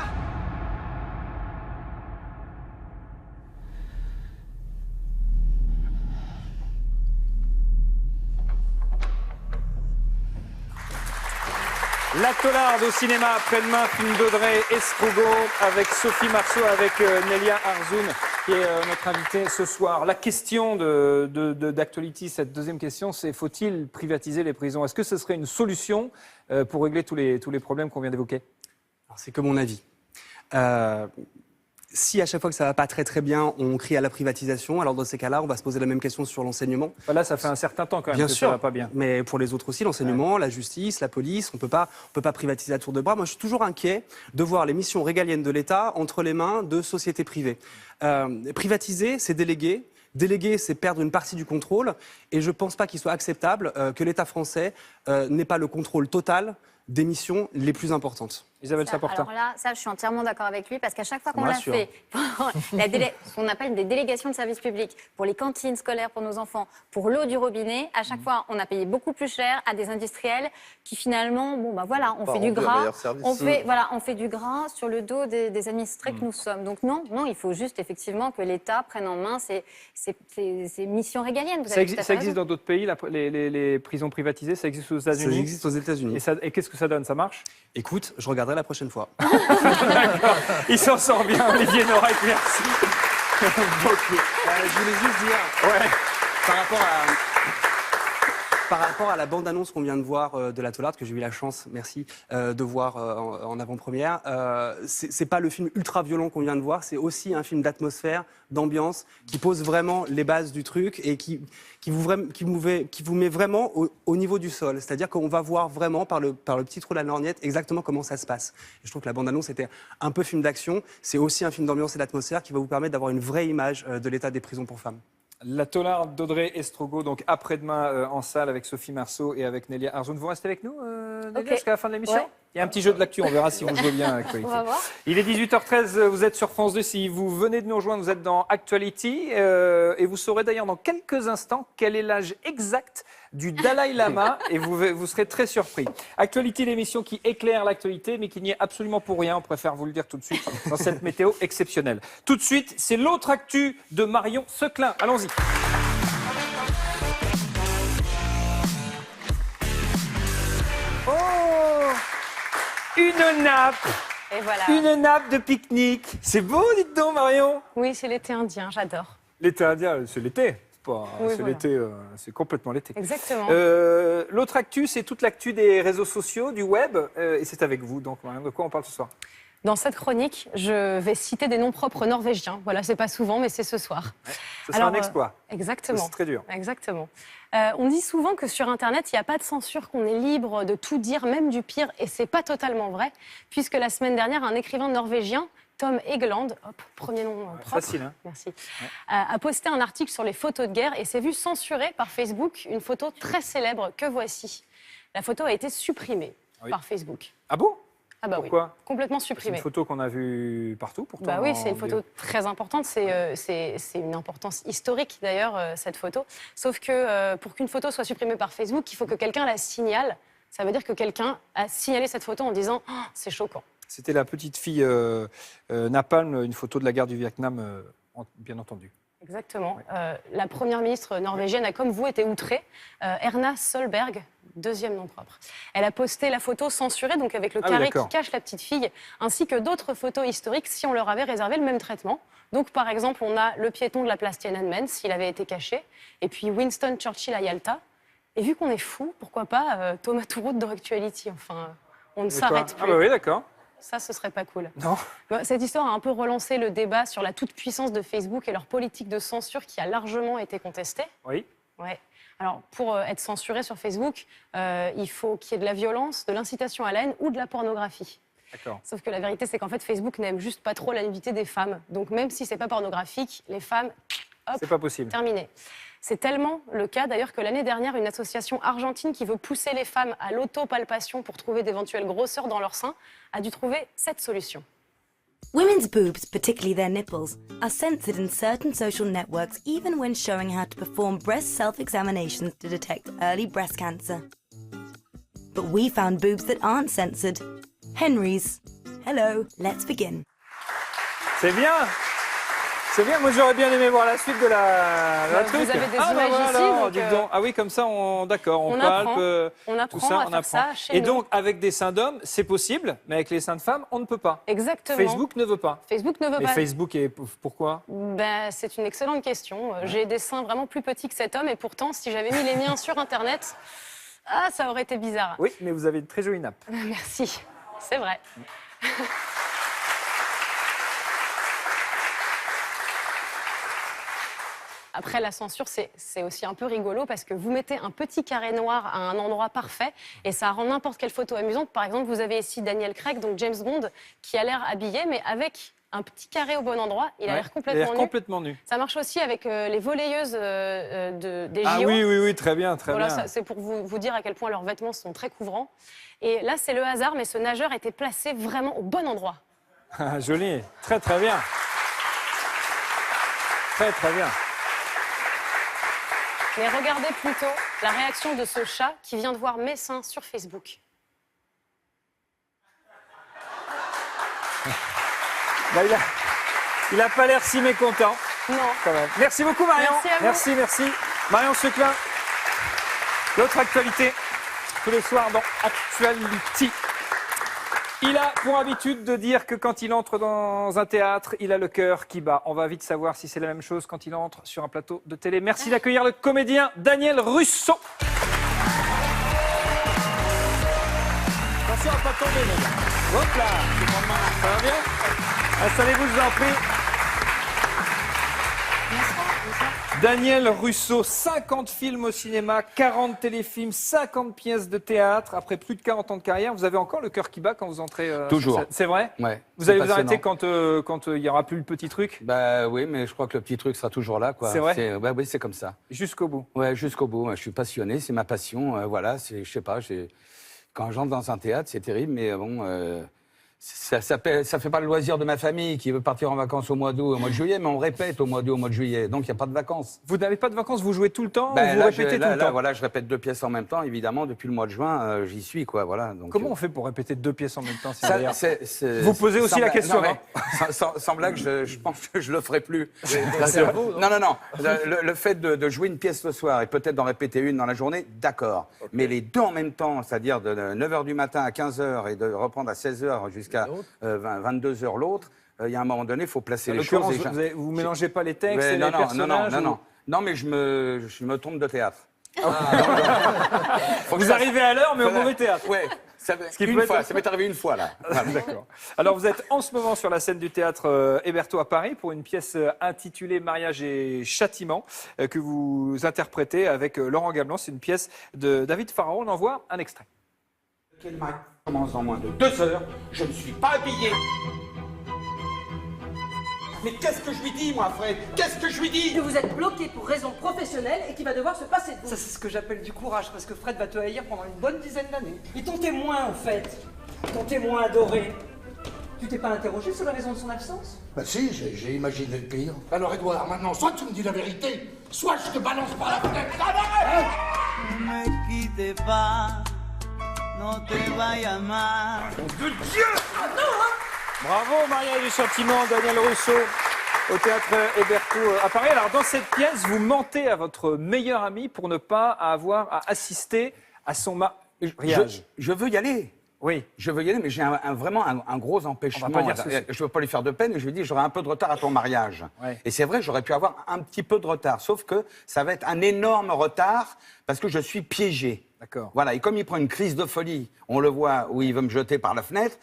La Tollarde au cinéma après-demain, film d'Audrey Strogo avec Sophie Marceau, avec Nélia Arzoun qui est notre invitée ce soir. La question d'Actuality, cette deuxième question, c'est faut-il privatiser les prisons? Est-ce que ce serait une solution pour régler tous les problèmes qu'on vient d'évoquer? C'est que mon avis. Si à chaque fois que ça ne va pas très très bien, on crie à la privatisation, alors dans ces cas-là, on va se poser la même question sur l'enseignement. Là, ça fait un certain temps quand même bien que sûr, ça ne va pas bien. Mais pour les autres aussi, l'enseignement, la justice, la police, on peut pas privatiser à tour de bras. Moi, je suis toujours inquiet de voir les missions régaliennes de l'État entre les mains de sociétés privées. Privatiser, c'est déléguer. Déléguer, c'est perdre une partie du contrôle. Et je ne pense pas qu'il soit acceptable que l'État français n'ait pas le contrôle total missions les plus importantes. Isabelle Ça, Saporta. alors là, ça, je suis entièrement d'accord avec lui parce qu'à chaque fois Ça qu'on me l'a rassure. fait, ce qu'on appelle des délégations de services publics, pour les cantines scolaires pour nos enfants, pour l'eau du robinet, à chaque fois, on a payé beaucoup plus cher à des industriels qui finalement, bon, bah voilà, on Pas fait du rendu un gras, meilleur service. on fait du gras sur le dos des administrés que nous sommes. Donc non, il faut juste effectivement que l'État prenne en main ces missions régaliennes. Vous Ça, avez tout à fait ça existe raison. dans d'autres pays, les prisons privatisées, ça existe aux États-Unis. Ça existe aux États-Unis. Et qu'est-ce que ça donne? Ça marche? Écoute, je regarderai la prochaine fois. Il s'en sort bien, Olivier Norek, merci. Beaucoup. Je voulais juste dire, Ouais. par rapport à la bande-annonce qu'on vient de voir de La Taularde, que j'ai eu la chance, merci, de voir en avant-première, c'est pas le film ultra violent qu'on vient de voir, c'est aussi un film d'atmosphère, d'ambiance, qui pose vraiment les bases du truc et qui vous met vraiment au niveau du sol. C'est-à-dire qu'on va voir vraiment par le petit trou de la lorgnette exactement comment ça se passe. Et je trouve que la bande-annonce était un peu film d'action, c'est aussi un film d'ambiance et d'atmosphère qui va vous permettre d'avoir une vraie image de l'état des prisons pour femmes. La Taularde d'Audrey Estrogo, donc après-demain en salle avec Sophie Marceau et avec Nélia Arzoun. Vous restez avec nous, Nélia, Ok. jusqu'à la fin de l'émission? Ouais. Il y a un petit jeu de l'actu, on verra si on joue bien à l'actualité. On va voir. Il est 18h13, vous êtes sur France 2. Si vous venez de nous rejoindre, vous êtes dans Actuality. Et vous saurez d'ailleurs dans quelques instants quel est l'âge exact du Dalai Lama. Et vous serez très surpris. Actuality, l'émission qui éclaire l'actualité, mais qui n'y est absolument pour rien. On préfère vous le dire tout de suite dans cette météo exceptionnelle. Tout de suite, c'est l'autre actu de Marion Seclin. Allons-y. Oh, une nappe. Et voilà. Une nappe de pique-nique. C'est beau, dites donc, Marion. Oui, c'est l'été indien, j'adore. L'été indien, c'est l'été. Oui, C'est voilà. l'été, c'est complètement l'été. Exactement. L'autre actu, c'est toute l'actu des réseaux sociaux, du web. Et c'est avec vous, donc, Marion. De quoi on parle ce soir? Dans cette chronique, je vais citer des noms propres norvégiens. Voilà, c'est pas souvent, mais c'est ce soir. Ce sera un exploit. Exactement. C'est très dur. Exactement. On dit souvent que sur Internet, il n'y a pas de censure, qu'on est libre de tout dire, même du pire, et c'est pas totalement vrai, puisque la semaine dernière, un écrivain norvégien, Tom Egeland, hop, premier nom propre, Facile, hein? merci, a posté un article sur les photos de guerre et s'est vu censurer par Facebook une photo très célèbre que voici. La photo a été supprimée par Facebook. Ah bon? Ah bah Pourquoi? oui, complètement C'est supprimée. une photo qu'on a vue partout, pourtant. Bah oui, c'est une en photo vidéo. très importante. C'est une importance historique d'ailleurs, cette photo. Sauf que pour qu'une photo soit supprimée par Facebook, il faut que quelqu'un la signale. Ça veut dire que quelqu'un a signalé cette photo en disant oh, c'est choquant. C'était la petite fille Napalm, une photo de la guerre du Vietnam, bien entendu. Exactement. La première ministre norvégienne a, comme vous, été outrée. Erna Solberg, deuxième nom propre. Elle a posté la photo censurée, donc avec le Ah oui, carré d'accord. qui cache la petite fille, ainsi que d'autres photos historiques si on leur avait réservé le même traitement. Donc, par exemple, on a le piéton de la place Tiananmen, s'il avait été caché, et puis Winston Churchill à Yalta. Et vu qu'on est fou, pourquoi pas Thomas Touroud de Actuality. Enfin, on ne s'arrête plus. Ah bah oui, d'accord. Ça, ce serait pas cool. Non. Cette histoire a un peu relancé le débat sur la toute-puissance de Facebook et leur politique de censure qui a largement été contestée. Oui. Ouais. Alors, pour être censuré sur Facebook, il faut qu'il y ait de la violence, de l'incitation à la haine ou de la pornographie. D'accord. Sauf que la vérité, c'est qu'en fait, Facebook n'aime juste pas trop la nudité des femmes. Donc, même si c'est pas pornographique, les femmes, hop, C'est pas possible. terminé. C'est tellement le cas d'ailleurs que l'année dernière, une association argentine qui veut pousser les femmes à l'autopalpation pour trouver d'éventuelles grosseurs dans leur sein a dû trouver cette solution. Women's boobs, particularly their nipples, are censored in certain social networks even when showing how to perform breast self-examinations to detect early breast cancer. But we found boobs that aren't censored. Henry's. Hello, let's begin. C'est bien. C'est bien, moi j'aurais bien aimé voir la suite de la Vous truc. avez des bah images voilà, ici, donc, dites donc. Ah oui, comme ça, on on palpe, apprend. On apprend tout ça, à on faire apprend. ça chez Et nous. donc, avec des seins d'hommes, c'est possible, mais avec les seins de femmes, on ne peut pas. Exactement. Facebook ne veut pas. Facebook ne veut Mais pas. Facebook, est pourquoi? Ben, c'est une excellente question. J'ai des seins vraiment plus petits que cet homme et pourtant, si j'avais mis les miens sur Internet, ça aurait été bizarre. Oui, mais vous avez une très jolie nappe. Merci, c'est vrai. Après, la censure, c'est aussi un peu rigolo parce que vous mettez un petit carré noir à un endroit parfait et ça rend n'importe quelle photo amusante. Par exemple, vous avez ici Daniel Craig, donc James Bond, qui a l'air habillé, mais avec un petit carré au bon endroit. Il a Ouais, l'air complètement nu. complètement nu. Ça marche aussi avec les volleyeuses des JO. Ah oui, très bien, très Voilà, bien. c'est pour vous dire à quel point leurs vêtements sont très couvrants. Et là, c'est le hasard, mais ce nageur était placé vraiment au bon endroit. Ah, joli, très très bien. Très très bien. Mais regardez plutôt la réaction de ce chat qui vient de voir mes seins sur Facebook. Bah, il a pas l'air si mécontent. Non. Quand même. Merci beaucoup Marion. Merci à vous. Merci, merci. Marion Seclin. L'autre actualité, tous les soirs dans Actuality. Il a pour habitude de dire que quand il entre dans un théâtre, il a le cœur qui bat. On va vite savoir si c'est la même chose quand il entre sur un plateau de télé. Merci d'accueillir le comédien Daniel Russo. Attention à ne pas tomber, les gars. Hop là. Ça va bien? Installez-vous, je vous en prie. Daniel Russo, 50 films au cinéma, 40 téléfilms, 50 pièces de théâtre. Après plus de 40 ans de carrière, vous avez encore le cœur qui bat quand vous entrez Toujours. C'est vrai? Ouais. Vous allez vous arrêter quand il n'y aura plus le petit truc? Bah oui, mais je crois que le petit truc sera toujours là, quoi. C'est vrai? Ouais, oui, c'est comme ça. Jusqu'au bout? Ouais, jusqu'au bout. Je suis passionné, c'est ma passion. Voilà, je sais pas, quand j'entre dans un théâtre, c'est terrible, mais bon... Ça fait pas le loisir de ma famille qui veut partir en vacances au mois d'août, au mois de juillet, mais on répète au mois d'août, au mois de juillet, donc il n'y a pas de vacances. Vous n'avez pas de vacances, vous jouez tout le temps, ou vous là, répétez tout le temps? Voilà, je répète 2 pièces en même temps, évidemment, depuis le mois de juin, j'y suis, quoi, voilà. Donc, comment on fait pour répéter 2 pièces en même temps? Vous posez aussi la question, non, sans blague, je pense que je le ferai plus. Non. Le fait de jouer une pièce le soir et peut-être d'en répéter une dans la journée, d'accord. Okay. Mais les 2 en même temps, c'est-à-dire de 9h du matin à 15h et de reprendre à 16h jusqu'à 22h l'autre, il y a un moment donné, il faut placer les choses. Vous ne mélangez pas les textes et les personnages? Non, mais je me trompe de théâtre. Vous arrivez à l'heure, mais au mauvais théâtre. Oui, ça m'est arrivé une fois, là. Voilà. D'accord. Alors, vous êtes en ce moment sur la scène du théâtre Hébertot à Paris pour une pièce intitulée Mariage et Châtiment que vous interprétez avec Laurent Gablan. C'est une pièce de David Pharaon. On en voit un extrait. Quel match commence dans moins de 2 heures, je ne suis pas habillé. Mais qu'est-ce que je lui dis, moi, Fred? Qu'est-ce que je lui dis? Que vous êtes bloqué pour raison professionnelle et qu'il va devoir se passer de vous. Ça, c'est ce que j'appelle du courage, parce que Fred va te haïr pendant une bonne dizaine d'années. Et ton témoin, en fait, ton témoin adoré, tu t'es pas interrogé sur la raison de son absence? Bah si, j'ai imaginé le pire. Alors, Edouard, maintenant, soit tu me dis la vérité, soit je te balance par la fenêtre. Ne me quitte pas. Non te vayas más. De Dieu! Ah non, hein! Bravo, Mariage et Châtiment, Daniel Russo, au théâtre Hébertot à Paris. Alors, dans cette pièce, vous mentez à votre meilleur ami pour ne pas avoir à assister à son mariage. Je veux y aller. Oui. Je veux y aller, mais j'ai vraiment un gros empêchement. Je ne veux pas lui faire de peine. Je lui dis, j'aurai un peu de retard à ton mariage. Ouais. Et c'est vrai, j'aurais pu avoir un petit peu de retard. Sauf que ça va être un énorme retard parce que je suis piégé. D'accord. Voilà, et comme il prend une crise de folie, on le voit où il veut me jeter par la fenêtre,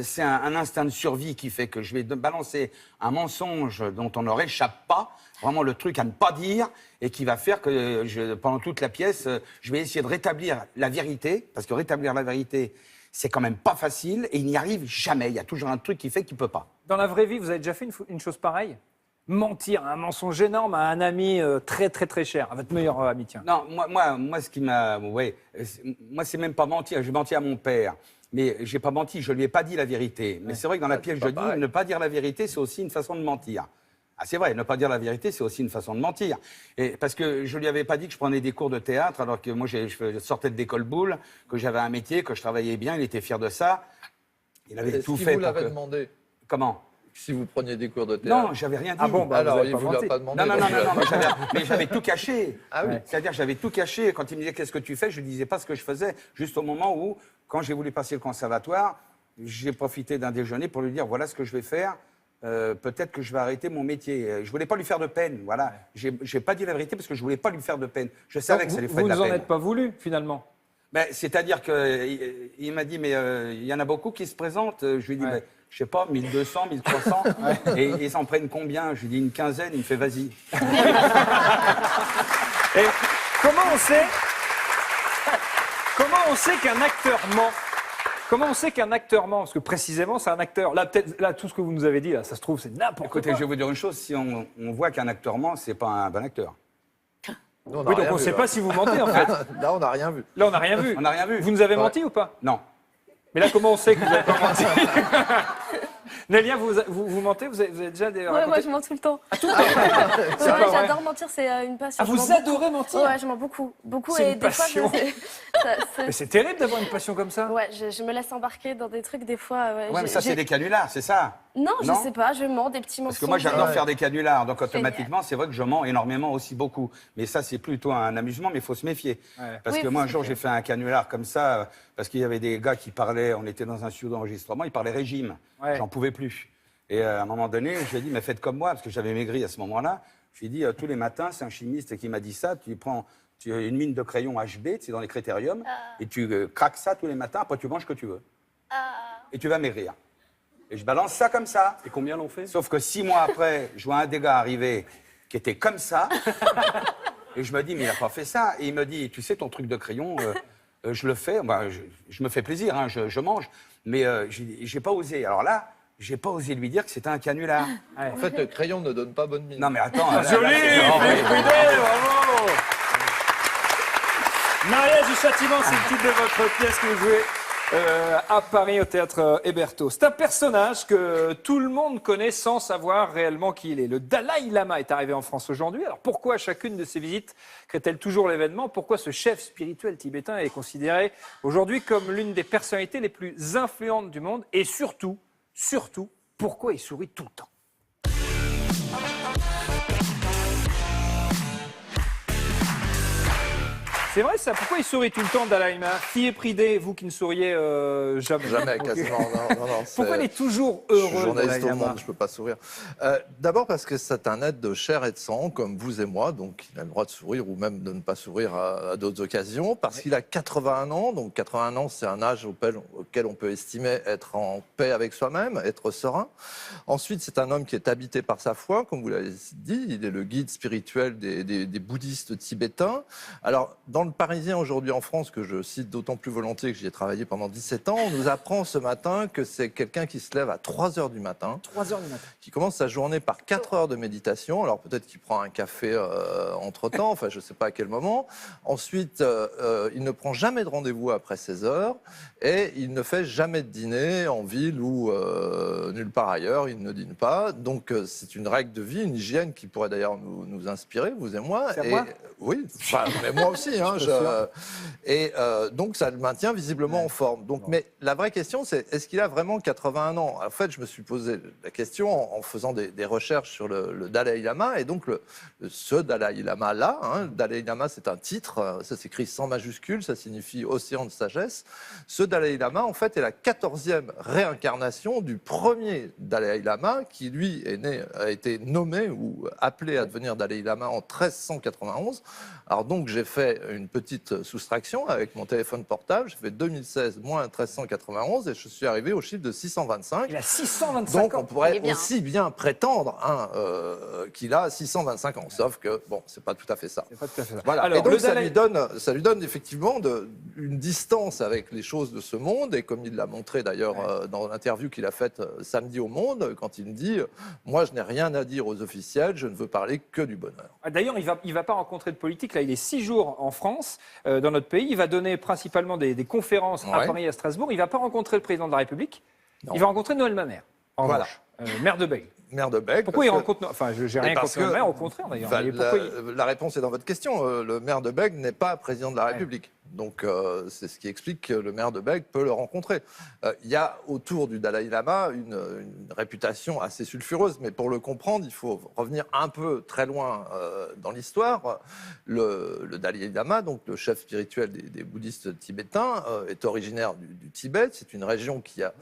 c'est un instinct de survie qui fait que je vais balancer un mensonge dont on ne réchappe pas, vraiment le truc à ne pas dire, et qui va faire que pendant toute la pièce, je vais essayer de rétablir la vérité, parce que rétablir la vérité, c'est quand même pas facile, et il n'y arrive jamais. Il y a toujours un truc qui fait qu'il ne peut pas. Dans la vraie vie, vous avez déjà fait une chose pareille? Mentir, un mensonge énorme à un ami très très très cher, à votre meilleur ami, tiens. Non, moi ce qui m'a... Ouais, moi, c'est même pas mentir. J'ai menti à mon père. Mais j'ai pas menti, je lui ai pas dit la vérité. Mais c'est vrai que dans la pièce, je dis, ne pas dire la vérité, c'est aussi une façon de mentir. Ah, c'est vrai, ne pas dire la vérité, c'est aussi une façon de mentir. Et parce que je lui avais pas dit que je prenais des cours de théâtre, alors que moi, je sortais de l'école Boulle, que j'avais un métier, que je travaillais bien, il était fier de ça. Il avait tout fait. Vous l'avez demandé? Comment? Si vous preniez des cours de théâtre. Non, j'avais rien dit. Ah bon, bah alors il vous l'a pas demandé. Non, mais j'avais tout caché. Ah oui. C'est-à-dire, j'avais tout caché. Quand il me disait qu'est-ce que tu fais, je ne disais pas ce que je faisais. Juste au moment où, quand j'ai voulu passer le conservatoire, j'ai profité d'un déjeuner pour lui dire voilà ce que je vais faire. Peut-être que je vais arrêter mon métier. Je voulais pas lui faire de peine. Voilà. J'ai pas dit la vérité parce que je voulais pas lui faire de peine. Je savais que ça lui ferait de la peine. Vous n'en êtes pas voulu, finalement. Ben, c'est-à-dire qu'il m'a dit mais il y en a beaucoup qui se présentent. Je lui ai dit je sais pas, 1200, 1300. Et ils s'en prennent combien? Je lui dis une quinzaine, il me fait vas-y. Et comment on sait qu'un acteur ment? Comment on sait qu'un acteur ment? Parce que précisément, c'est un acteur. Là, peut-être, là, tout ce que vous nous avez dit, là, ça se trouve, c'est n'importe quoi. Écoutez, je vais vous dire une chose, si on voit qu'un acteur ment, c'est pas un bon acteur. Nous, on a Oui, donc rien on ne vu, sait là. pas si vous mentez, en fait. Là, on n'a rien vu. Là, on n'a rien vu. On n'a rien vu. Vous nous avez Ouais. menti ou pas? Non. Mais là, comment on sait que vous n'avez pas menti? Nélia, vous mentez? Vous avez déjà des. Ouais, moi je mens tout le temps. Tout le temps. C'est pas vrai. J'adore mentir, c'est une passion. Ah, vous Je mens adorez beaucoup. mentir? Ouais, je mens beaucoup. Beaucoup C'est et une des fois, passion. Mais c'est terrible d'avoir une passion comme ça. Ouais, je me laisse embarquer dans des trucs des fois. Ouais, mais ça, c'est des canulars, c'est ça? Non, je Non sais pas, je mens des petits mensonges. Parce que moi, j'adore Ouais. faire des canulars, donc automatiquement, c'est vrai que je mens énormément aussi beaucoup. Mais ça, c'est plutôt un amusement, mais il faut se méfier. Ouais. Parce Oui, que faut moi, un se jour, méfier. j'ai fait un canular comme ça, parce qu'il y avait des gars qui parlaient, on était dans un studio d'enregistrement, ils parlaient régime. Ouais. J'en pouvais plus. Et à un moment donné, je lui ai dit, mais faites comme moi, parce que j'avais maigri à ce moment-là. Je lui ai dit, tous les matins, c'est un chimiste qui m'a dit ça, tu prends une mine de crayon HB, c'est dans les critériums, et tu craques ça tous les matins, après tu manges ce que tu veux. Et tu vas maigrir. Et je balance ça comme ça. Et combien l'ont fait? Sauf que 6 mois après, je vois un des gars arriver qui était comme ça. Et je me dis, mais il n'a pas fait ça. Et il me dit, tu sais, ton truc de crayon, je le fais. Bah, je me fais plaisir, hein, je mange. Mais j'ai pas osé. Alors là, j'ai pas osé lui dire que c'était un canular. En fait, le crayon ne donne pas bonne mine. Non, mais attends. Joli, Philippe Coudet, bravo. Mariage du châtiment, c'est le titre de votre pièce que vous jouez à Paris au théâtre Hébertot. C'est un personnage que tout le monde connaît sans savoir réellement qui il est. Le Dalai Lama est arrivé en France aujourd'hui. Alors pourquoi chacune de ses visites crée-t-elle toujours l'événement? Pourquoi ce chef spirituel tibétain est considéré aujourd'hui comme l'une des personnalités les plus influentes du monde? Et surtout, pourquoi il sourit tout le temps? C'est vrai ça, pourquoi il sourit tout le temps, Dalai Lama? Qui est pridé, vous qui ne souriez jamais? Jamais, Ok. quasiment. Non, Pourquoi il est toujours Je suis heureux, journaliste Dalai au Lama? monde, je ne peux pas sourire. D'abord parce que c'est un être de chair et de sang, comme vous et moi, donc il a le droit de sourire ou même de ne pas sourire à d'autres occasions, parce qu'il a 81 ans, donc 81 ans c'est un âge auquel on peut estimer être en paix avec soi-même, être serein. Ensuite c'est un homme qui est habité par sa foi, comme vous l'avez dit, il est le guide spirituel des bouddhistes tibétains. Alors dans le Parisien aujourd'hui en France, que je cite d'autant plus volontiers que j'y ai travaillé pendant 17 ans, on nous apprend ce matin que c'est quelqu'un qui se lève à 3 heures du matin. 3 heures du matin. Qui commence sa journée par 4 heures de méditation. Alors peut-être qu'il prend un café entre-temps, enfin je ne sais pas à quel moment. Ensuite, il ne prend jamais de rendez-vous après 16 heures et il ne fait jamais de dîner en ville ou nulle part ailleurs, il ne dîne pas. Donc c'est une règle de vie, une hygiène qui pourrait d'ailleurs nous inspirer, vous et moi. C'est à moi Oui, enfin, mais moi aussi. Hein, donc ça le maintient visiblement en forme. Donc, mais la vraie question, c'est est-ce qu'il a vraiment 81 ans? En fait, je me suis posé la question en faisant des recherches sur le Dalai Lama. Et donc, ce Dalai Lama-là, le Dalai Lama, c'est un titre, ça s'écrit sans majuscule, ça signifie océan de sagesse. Ce Dalai Lama, en fait, est la 14e réincarnation du premier Dalai Lama qui, lui, a été nommé ou appelé à devenir Dalai Lama en 1391. Alors donc, j'ai fait une petite soustraction avec mon téléphone portable. J'ai fait 2016 moins 1391 et je suis arrivé au chiffre de 625. Il a 625 donc, ans. on pourrait Il est bien, aussi bien prétendre qu'il a 625 ans. Sauf que, bon, c'est pas tout à fait ça. C'est pas tout à fait ça. Voilà. Alors, Et donc, le ça Dalai- lui donne effectivement une distance avec les choses de ce monde. Et comme il l'a montré d'ailleurs dans l'interview qu'il a faite samedi au Monde, quand il me dit « Moi, je n'ai rien à dire aux officiels, je ne veux parler que du bonheur ». D'ailleurs, il va pas rencontrer de politique. Là, il est 6 jours en France, dans notre pays. Il va donner principalement des conférences à Ouais. Paris et à Strasbourg. Il va pas rencontrer le président de la République. Non. Il va rencontrer Noël Mamère. En Voilà. revanche. Maire de Bègue. Maire de Bègue. Pourquoi il parce que- rencontre... Enfin, j'ai rien parce contre le que- maire, au contraire d'ailleurs. Bah, Mais pourquoi il- la réponse est dans votre question. Le maire de Bègue n'est pas président de la République. Donc, c'est ce qui explique que le maire de Bègue peut le rencontrer. Il y a autour du Dalai Lama une réputation assez sulfureuse, mais pour le comprendre, il faut revenir un peu très loin dans l'histoire. Le Dalai Lama, donc le chef spirituel des bouddhistes tibétains, est originaire du Tibet. C'est une région qui a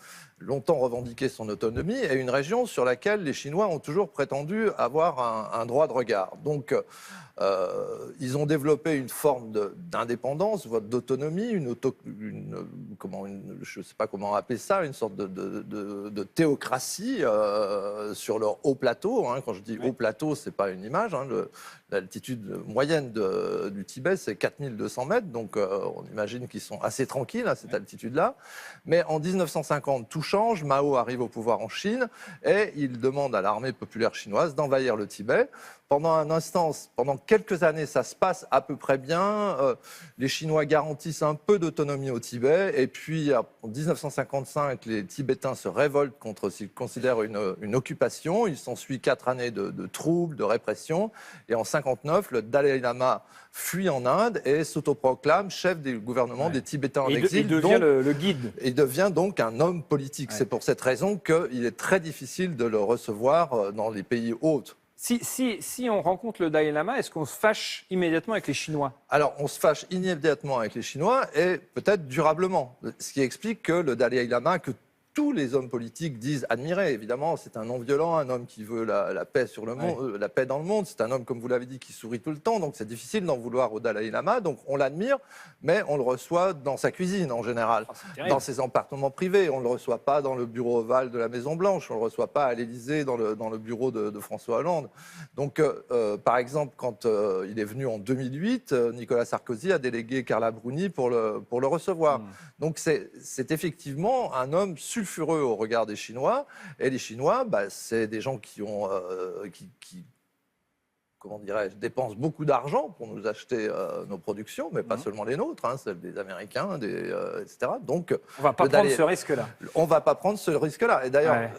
longtemps revendiqué son autonomie et une région sur laquelle les Chinois ont toujours prétendu avoir un droit de regard. Donc, ils ont développé une forme d'indépendance. sorte d'autonomie, je ne sais pas comment appeler ça, une sorte de théocratie sur leur haut plateau. Hein. Quand je dis haut plateau, ce n'est pas une image. Hein. L'altitude moyenne du Tibet, c'est 4200 mètres, donc on imagine qu'ils sont assez tranquilles à cette altitude-là. Mais en 1950, tout change, Mao arrive au pouvoir en Chine et il demande à l'armée populaire chinoise d'envahir le Tibet. Pendant quelques années, ça se passe à peu près bien. Les Chinois garantissent un peu d'autonomie au Tibet. Et puis, en 1955, les Tibétains se révoltent contre ce qu'ils considèrent une occupation. Il s'ensuit 4 années de troubles, de répression. Et en 1959, le Dalai Lama fuit en Inde et s'autoproclame chef du gouvernement des Tibétains en exil. Il devient le guide. Il devient donc un homme politique. C'est pour cette raison qu'il est très difficile de le recevoir dans les pays hôtes. Si on rencontre le Dalai Lama, est-ce qu'on se fâche immédiatement avec les Chinois? Alors, on se fâche immédiatement avec les Chinois et peut-être durablement. Ce qui explique que le Dalai Lama, que tous les hommes politiques disent admirer, évidemment, c'est un non-violent, un homme qui veut la paix sur le monde, la paix dans le monde. C'est un homme, comme vous l'avez dit, qui sourit tout le temps. Donc, c'est difficile d'en vouloir au Dalai Lama. Donc, on l'admire, mais on le reçoit dans sa cuisine en général, dans ses appartements privés. On ne le reçoit pas dans le bureau ovale de la Maison Blanche. On ne le reçoit pas à l'Élysée, dans le bureau de François Hollande. Donc, par exemple, quand il est venu en 2008, Nicolas Sarkozy a délégué Carla Bruni pour le recevoir. Donc, c'est effectivement un homme sulfureux au regard des Chinois. Et les Chinois, c'est des gens qui comment dirais-je, dépensent beaucoup d'argent pour nous acheter nos productions, mais pas seulement les nôtres, hein, celles des Américains, etc. Donc, on ne va pas prendre ce risque-là. On ne va pas prendre ce risque-là. Et d'ailleurs,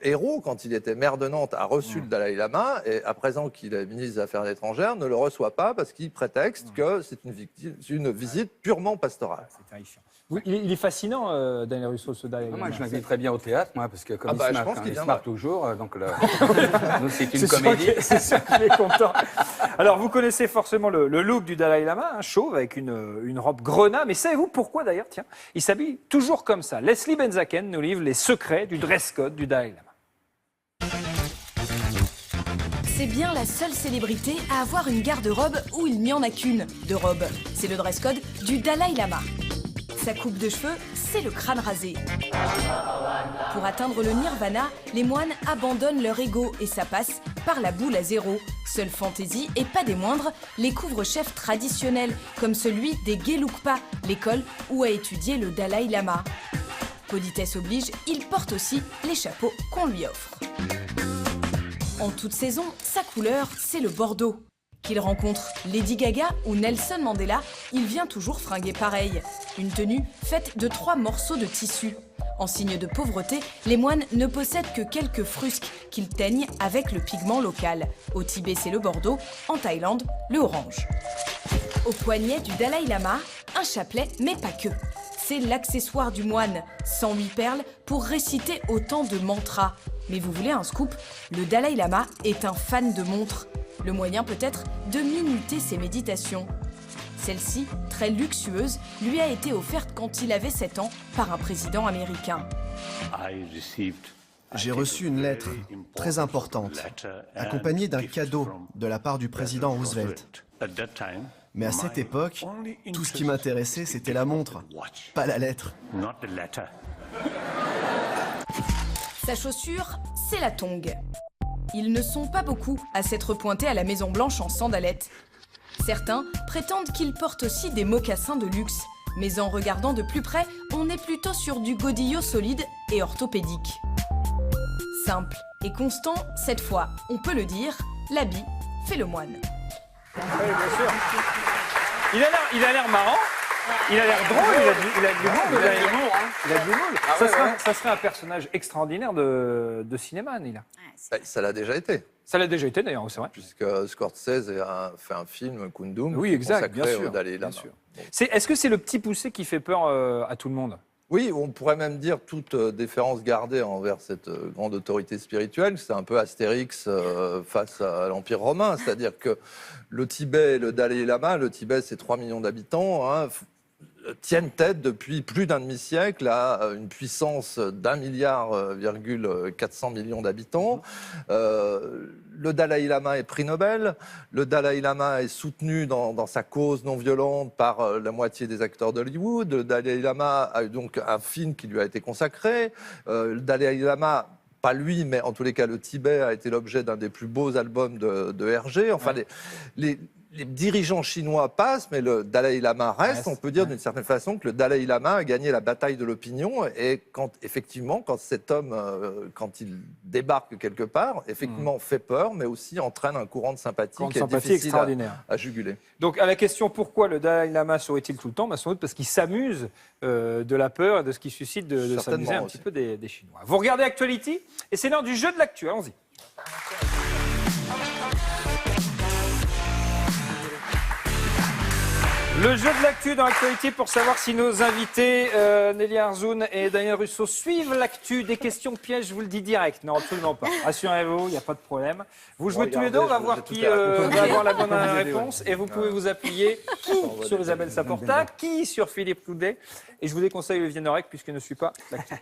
Hérault, quand il était maire de Nantes, a reçu le Dalai Lama, et à présent qu'il est ministre des Affaires étrangères, ne le reçoit pas parce qu'il prétexte que c'est une visite purement pastorale. C'est terrifiant. Il est fascinant, Daniel Russo, ce Dalai Lama. Moi, je l'invite très bien au théâtre, moi, parce que comme il se marre toujours, donc c'est une c'est comédie. C'est sûr qu'il est content. Alors, vous connaissez forcément le look du Dalai Lama, un chauve avec une robe grenat. Mais savez-vous pourquoi, d'ailleurs? Tiens, il s'habille toujours comme ça. Leslie Benzaken nous livre les secrets du dress code du Dalai Lama. C'est bien la seule célébrité à avoir une garde-robe où il n'y en a qu'une de robe. C'est le dress code du Dalai Lama. Sa coupe de cheveux, c'est le crâne rasé. Pour atteindre le nirvana, les moines abandonnent leur ego et ça passe par la boule à zéro. Seule fantaisie, et pas des moindres, les couvre-chefs traditionnels, comme celui des Gelugpa, l'école où a étudié le Dalai Lama. Politesse oblige, il porte aussi les chapeaux qu'on lui offre. En toute saison, sa couleur, c'est le bordeaux. Qu'il rencontre Lady Gaga ou Nelson Mandela, il vient toujours fringuer pareil. Une tenue faite de 3 morceaux de tissu. En signe de pauvreté, les moines ne possèdent que quelques frusques qu'ils teignent avec le pigment local. Au Tibet, c'est le bordeaux, en Thaïlande, le orange. Au poignet du Dalai Lama, un chapelet, mais pas que. C'est l'accessoire du moine, 108 perles pour réciter autant de mantras. Mais vous voulez un scoop? Le Dalai Lama est un fan de montres. Le moyen peut-être de minuter ses méditations. Celle-ci, très luxueuse, lui a été offerte quand il avait 7 ans par un président américain. J'ai reçu une lettre très importante, accompagnée d'un cadeau de la part du président Roosevelt. Mais à cette époque, tout ce qui m'intéressait, c'était la montre, pas la lettre. Sa chaussure, c'est la tongue. Ils ne sont pas beaucoup à s'être pointés à la Maison Blanche en sandalettes. Certains prétendent qu'ils portent aussi des mocassins de luxe. Mais en regardant de plus près, on est plutôt sur du godillot solide et orthopédique. Simple et constant, cette fois, on peut le dire, l'habit fait le moine. Oui, bien sûr. Il a l'air marrant. Il a l'air drôle, il a du monde. Il a du monde. Ça serait un personnage extraordinaire de cinéma, Nila. Ça l'a déjà été. Ça l'a déjà été d'ailleurs, c'est vrai. Puisque Scorsese a fait un film, Kundum, oui, exact, bien sûr, au Dalai Lama. Est-ce que c'est le petit poussé qui fait peur à tout le monde? Oui, on pourrait même dire, toute déférence gardée envers cette grande autorité spirituelle, c'est un peu Astérix face à l'Empire romain. C'est-à-dire que le Tibet, le Dalai Lama, le Tibet c'est 3 millions d'habitants, hein, tiennent tête depuis plus d'un demi-siècle à une puissance d'1,4 milliard d'habitants. Le Dalai Lama est prix Nobel. Le Dalai Lama est soutenu dans sa cause non violente par la moitié des acteurs d'Hollywood. Le Dalai Lama a eu donc un film qui lui a été consacré. Le Dalai Lama, pas lui, mais en tous les cas le Tibet a été l'objet d'un des plus beaux albums de Hergé. Enfin, les dirigeants chinois passent, mais le Dalai Lama reste. On peut dire d'une certaine façon que le Dalai Lama a gagné la bataille de l'opinion. Et effectivement, quand cet homme, quand il débarque quelque part, effectivement fait peur, mais aussi entraîne un courant de sympathie qui est difficile à juguler. Donc à la question pourquoi le Dalai Lama sourit-il tout le temps, sans doute parce qu'il s'amuse de la peur et de ce qui suscite de s'amuser un petit peu des Chinois. Vous regardez Actuality et c'est l'heure du jeu de l'actu. Allons-y. Le jeu de l'actu dans l'actualité pour savoir si nos invités, Nelly Arzoun et Daniel Russo, suivent l'actu. Des questions pièges, je vous le dis direct. Non, absolument pas. Rassurez-vous, il n'y a pas de problème. Vous jouez tous les deux, on va voir qui va avoir la bonne réponse. Et vous pouvez vous appuyer sur Isabelle Saporta, qui sur Philippe Coudet. Et je vous déconseille Olivier Norek, puisqu'il ne suit pas l'actu.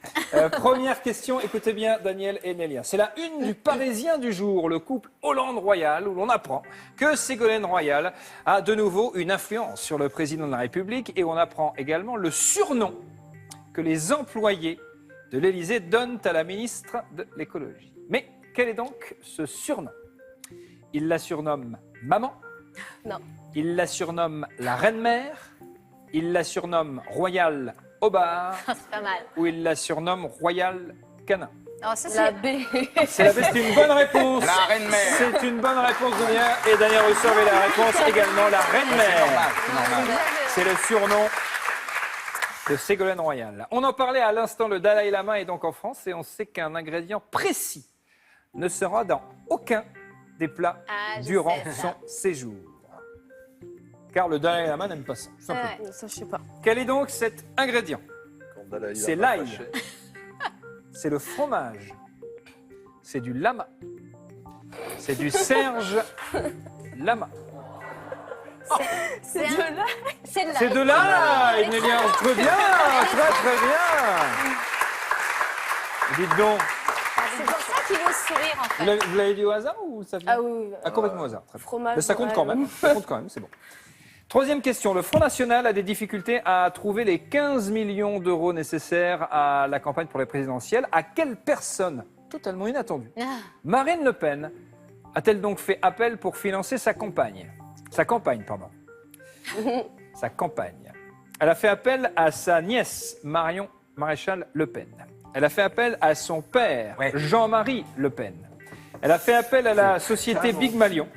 Première question, écoutez bien Daniel et Nélia. C'est la une du Parisien du jour, le couple Hollande-Royal, où l'on apprend que Ségolène Royal a de nouveau une influence sur le président de la République. Et on apprend également le surnom que les employés de l'Élysée donnent à la ministre de l'écologie. Mais quel est donc ce surnom? Il la surnomme Maman. Non. Il la surnomme la Reine-Mère. Il la surnomme Royal Hobart. C'est pas mal. Ou il la surnomme Royal Canin. Alors, ça, La B. C'est la B, c'est une bonne réponse. La Reine-Mère. C'est une bonne réponse de Daniel. Et Daniel Russo avait la réponse également, la Reine-Mère. C'est le surnom de Ségolène Royal. On en parlait à l'instant, le Dalai Lama est donc en France et on sait qu'un ingrédient précis ne sera dans aucun des plats durant son séjour. Car le Dalai Lama n'aime pas ça. Ouais, ça, je sais pas. Quel est donc cet ingrédient? C'est l'ail. C'est le fromage. C'est du lama. C'est du Serge Lama. C'est de là. C'est de l'ail, Nélia. Très bien, très bien. Dites donc. C'est pour ça qu'il ose sourire, en fait. Vous l'avez dit au hasard ou ça vient... Ah oui. Complètement au hasard. Très bien. Fromage. Mais ça compte quand même. Ça compte quand même, c'est bon. Troisième question. Le Front National a des difficultés à trouver les 15 millions d'euros nécessaires à la campagne pour les présidentielles. À quelle personne, totalement inattendue, Marine Le Pen a-t-elle donc fait appel pour financer sa campagne? Sa campagne. Elle a fait appel à sa nièce, Marion Maréchal Le Pen. Elle a fait appel à son père, Jean-Marie Le Pen. Elle a fait appel à la société Big Malion.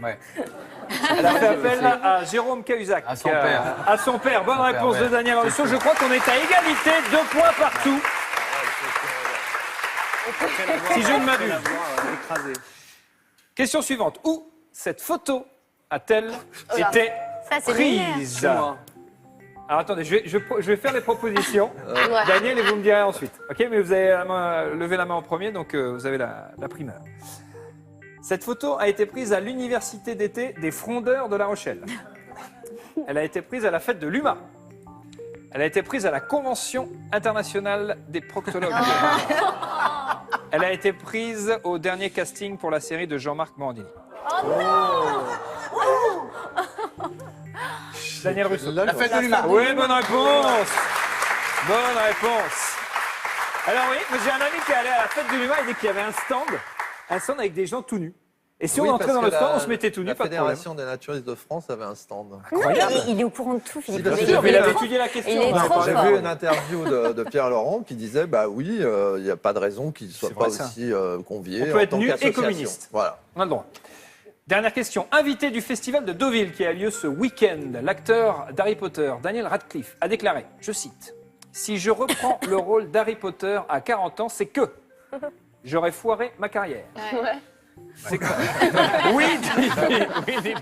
Elle a fait appel à Jérôme Cahuzac. À son père. À son père. Bonne réponse de Daniel Russo. Je crois qu'on est à égalité, 2 points partout. Si je ne m'abuse. Question suivante. Où cette photo a-t-elle été prise? Alors attendez, je vais faire les propositions. Daniel, et vous me direz ensuite. Ok, mais vous avez levé la main en premier, donc vous avez la primeur. Cette photo a été prise à l'université d'été des Frondeurs de La Rochelle. Elle a été prise à la fête de l'UMA. Elle a été prise à la Convention internationale des proctologues. Elle a été prise au dernier casting pour la série de Jean-Marc Morandini. Oh non! Daniel Russo. La fête de l'UMA. Oui, bonne réponse. Bonne réponse. Alors oui, j'ai un ami qui est allé à la fête de l'UMA et dit qu'il y avait un stand avec des gens tout nus. Et si on entrait dans le stand, on se mettait tout nu, pas de problème. La Fédération des naturistes de France avait un stand. Incroyable. Il est au courant de tout, Philippe. Il avait étudié la question. J'ai vu une interview de Pierre Laurent qui disait bah oui, il n'y a pas de raison qu'il ne soit pas aussi convié. On peut être nu et communiste. Voilà, on a le droit. Dernière question. Invité du festival de Deauville qui a lieu ce week-end, l'acteur d'Harry Potter, Daniel Radcliffe, a déclaré, je cite, « Si je reprends le rôle d'Harry Potter à 40 ans, c'est que j'aurais foiré ma carrière. » C'est que... Oui,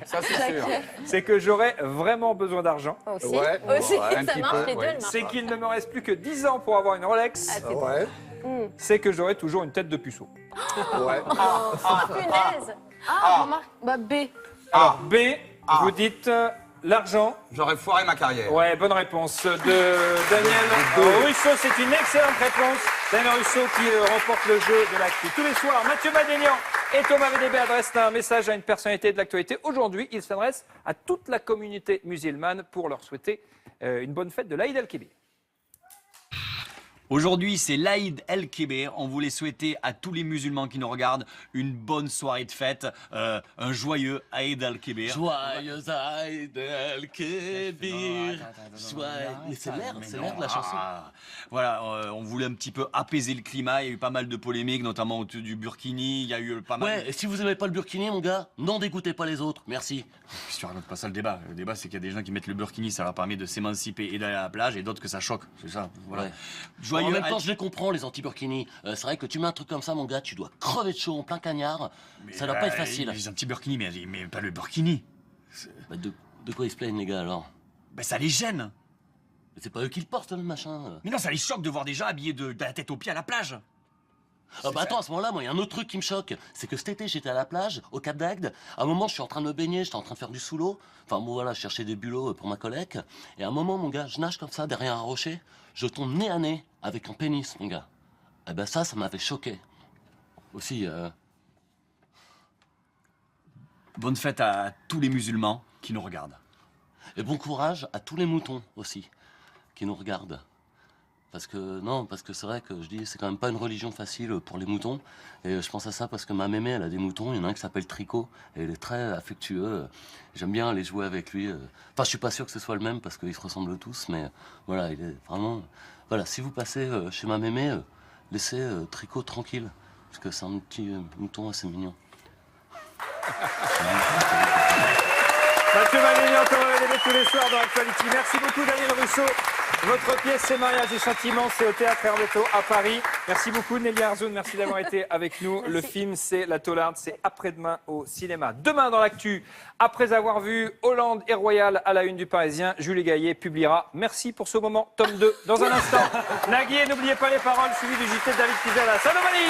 ça c'est sûr. C'est que j'aurais vraiment besoin d'argent. Aussi, ça marche, les deux, elles marchent. C'est qu'il ne me reste plus que 10 ans pour avoir une Rolex. C'est que j'aurai toujours une tête de puceau. Punaise. Bah B. Alors B, vous dites l'argent. J'aurais foiré ma carrière. Ouais, bonne réponse de Daniel Russo. C'est une excellente réponse. Daniel Russo qui remporte le jeu de l'actu. Tous les soirs, Mathieu Madénian et Thomas VDB adressent un message à une personnalité de l'actualité. Aujourd'hui, ils s'adressent à toute la communauté musulmane pour leur souhaiter une bonne fête de l'Aïd el-Kébir. Aujourd'hui, c'est l'Aïd el-Kébir. On voulait souhaiter à tous les musulmans qui nous regardent une bonne soirée de fête, un joyeux Aïd el-Kébir. Joyeux Aïd el-Kébir. Mais c'est l'air de la chanson. Voilà, on voulait un petit peu apaiser le climat. Il y a eu pas mal de polémiques, notamment autour du burkini. Il y a eu pas mal. Ouais, et si vous aimez pas le burkini, mon gars, n'en dégoûtez pas les autres. Merci. Si tu racontes pas ça le débat. Le débat, c'est qu'il y a des gens qui mettent le burkini, ça leur permet de s'émanciper et d'aller à la plage, et d'autres que ça choque. C'est ça. Voilà. Ouais. En même temps, je les comprends, les anti-burkini. C'est vrai que tu mets un truc comme ça, mon gars, tu dois crever de chaud en plein cagnard. Ça doit pas être facile. Les anti-burkini, mais pas le burkini. Bah, de quoi ils se plaignent, les gars, alors? Bah, ça les gêne. Mais c'est pas eux qui le portent, le machin. Mais non, ça les choque de voir des gens habillés de la tête aux pieds à la plage. Ah bah attends, à ce moment-là, moi, il y a un autre truc qui me choque. C'est que cet été, j'étais à la plage, au Cap d'Agde. À un moment, je suis en train de me baigner, j'étais en train de faire du sous-l'eau. Enfin, bon, voilà, je cherchais des bulots pour ma collègue. Et à un moment, mon gars, je nage comme ça, derrière un rocher. Je tombe nez à nez avec un pénis, mon gars. Eh ben ça m'avait choqué. Aussi, Bonne fête à tous les musulmans qui nous regardent. Et bon courage à tous les moutons aussi, qui nous regardent. Parce que c'est vrai que je dis, c'est quand même pas une religion facile pour les moutons. Et je pense à ça parce que ma mémé, elle a des moutons. Il y en a un qui s'appelle Tricot. Et il est très affectueux. J'aime bien aller jouer avec lui. Enfin, je suis pas sûr que ce soit le même parce qu'ils se ressemblent tous. Mais voilà, il est vraiment... Voilà, si vous passez chez ma mémé, laissez Tricot tranquille. Parce que c'est un petit mouton assez mignon. Mathieu Madénian, Thomas VDB tous les soirs dans l'actualité. Merci beaucoup Daniel Russo. Votre pièce, c'est Mariage et Châtiment, c'est au Théâtre Herméto à Paris. Merci beaucoup Nelly Arzoun, merci d'avoir été avec nous. Le film, c'est La Taularde, c'est après-demain au cinéma. Demain dans l'actu, après avoir vu Hollande et Royal à la une du Parisien, Julie Gaillet publiera Merci pour ce moment, tome 2, dans un instant. Nagui, n'oubliez pas les paroles, suivi du JT de David Pizarra. Salut Mali.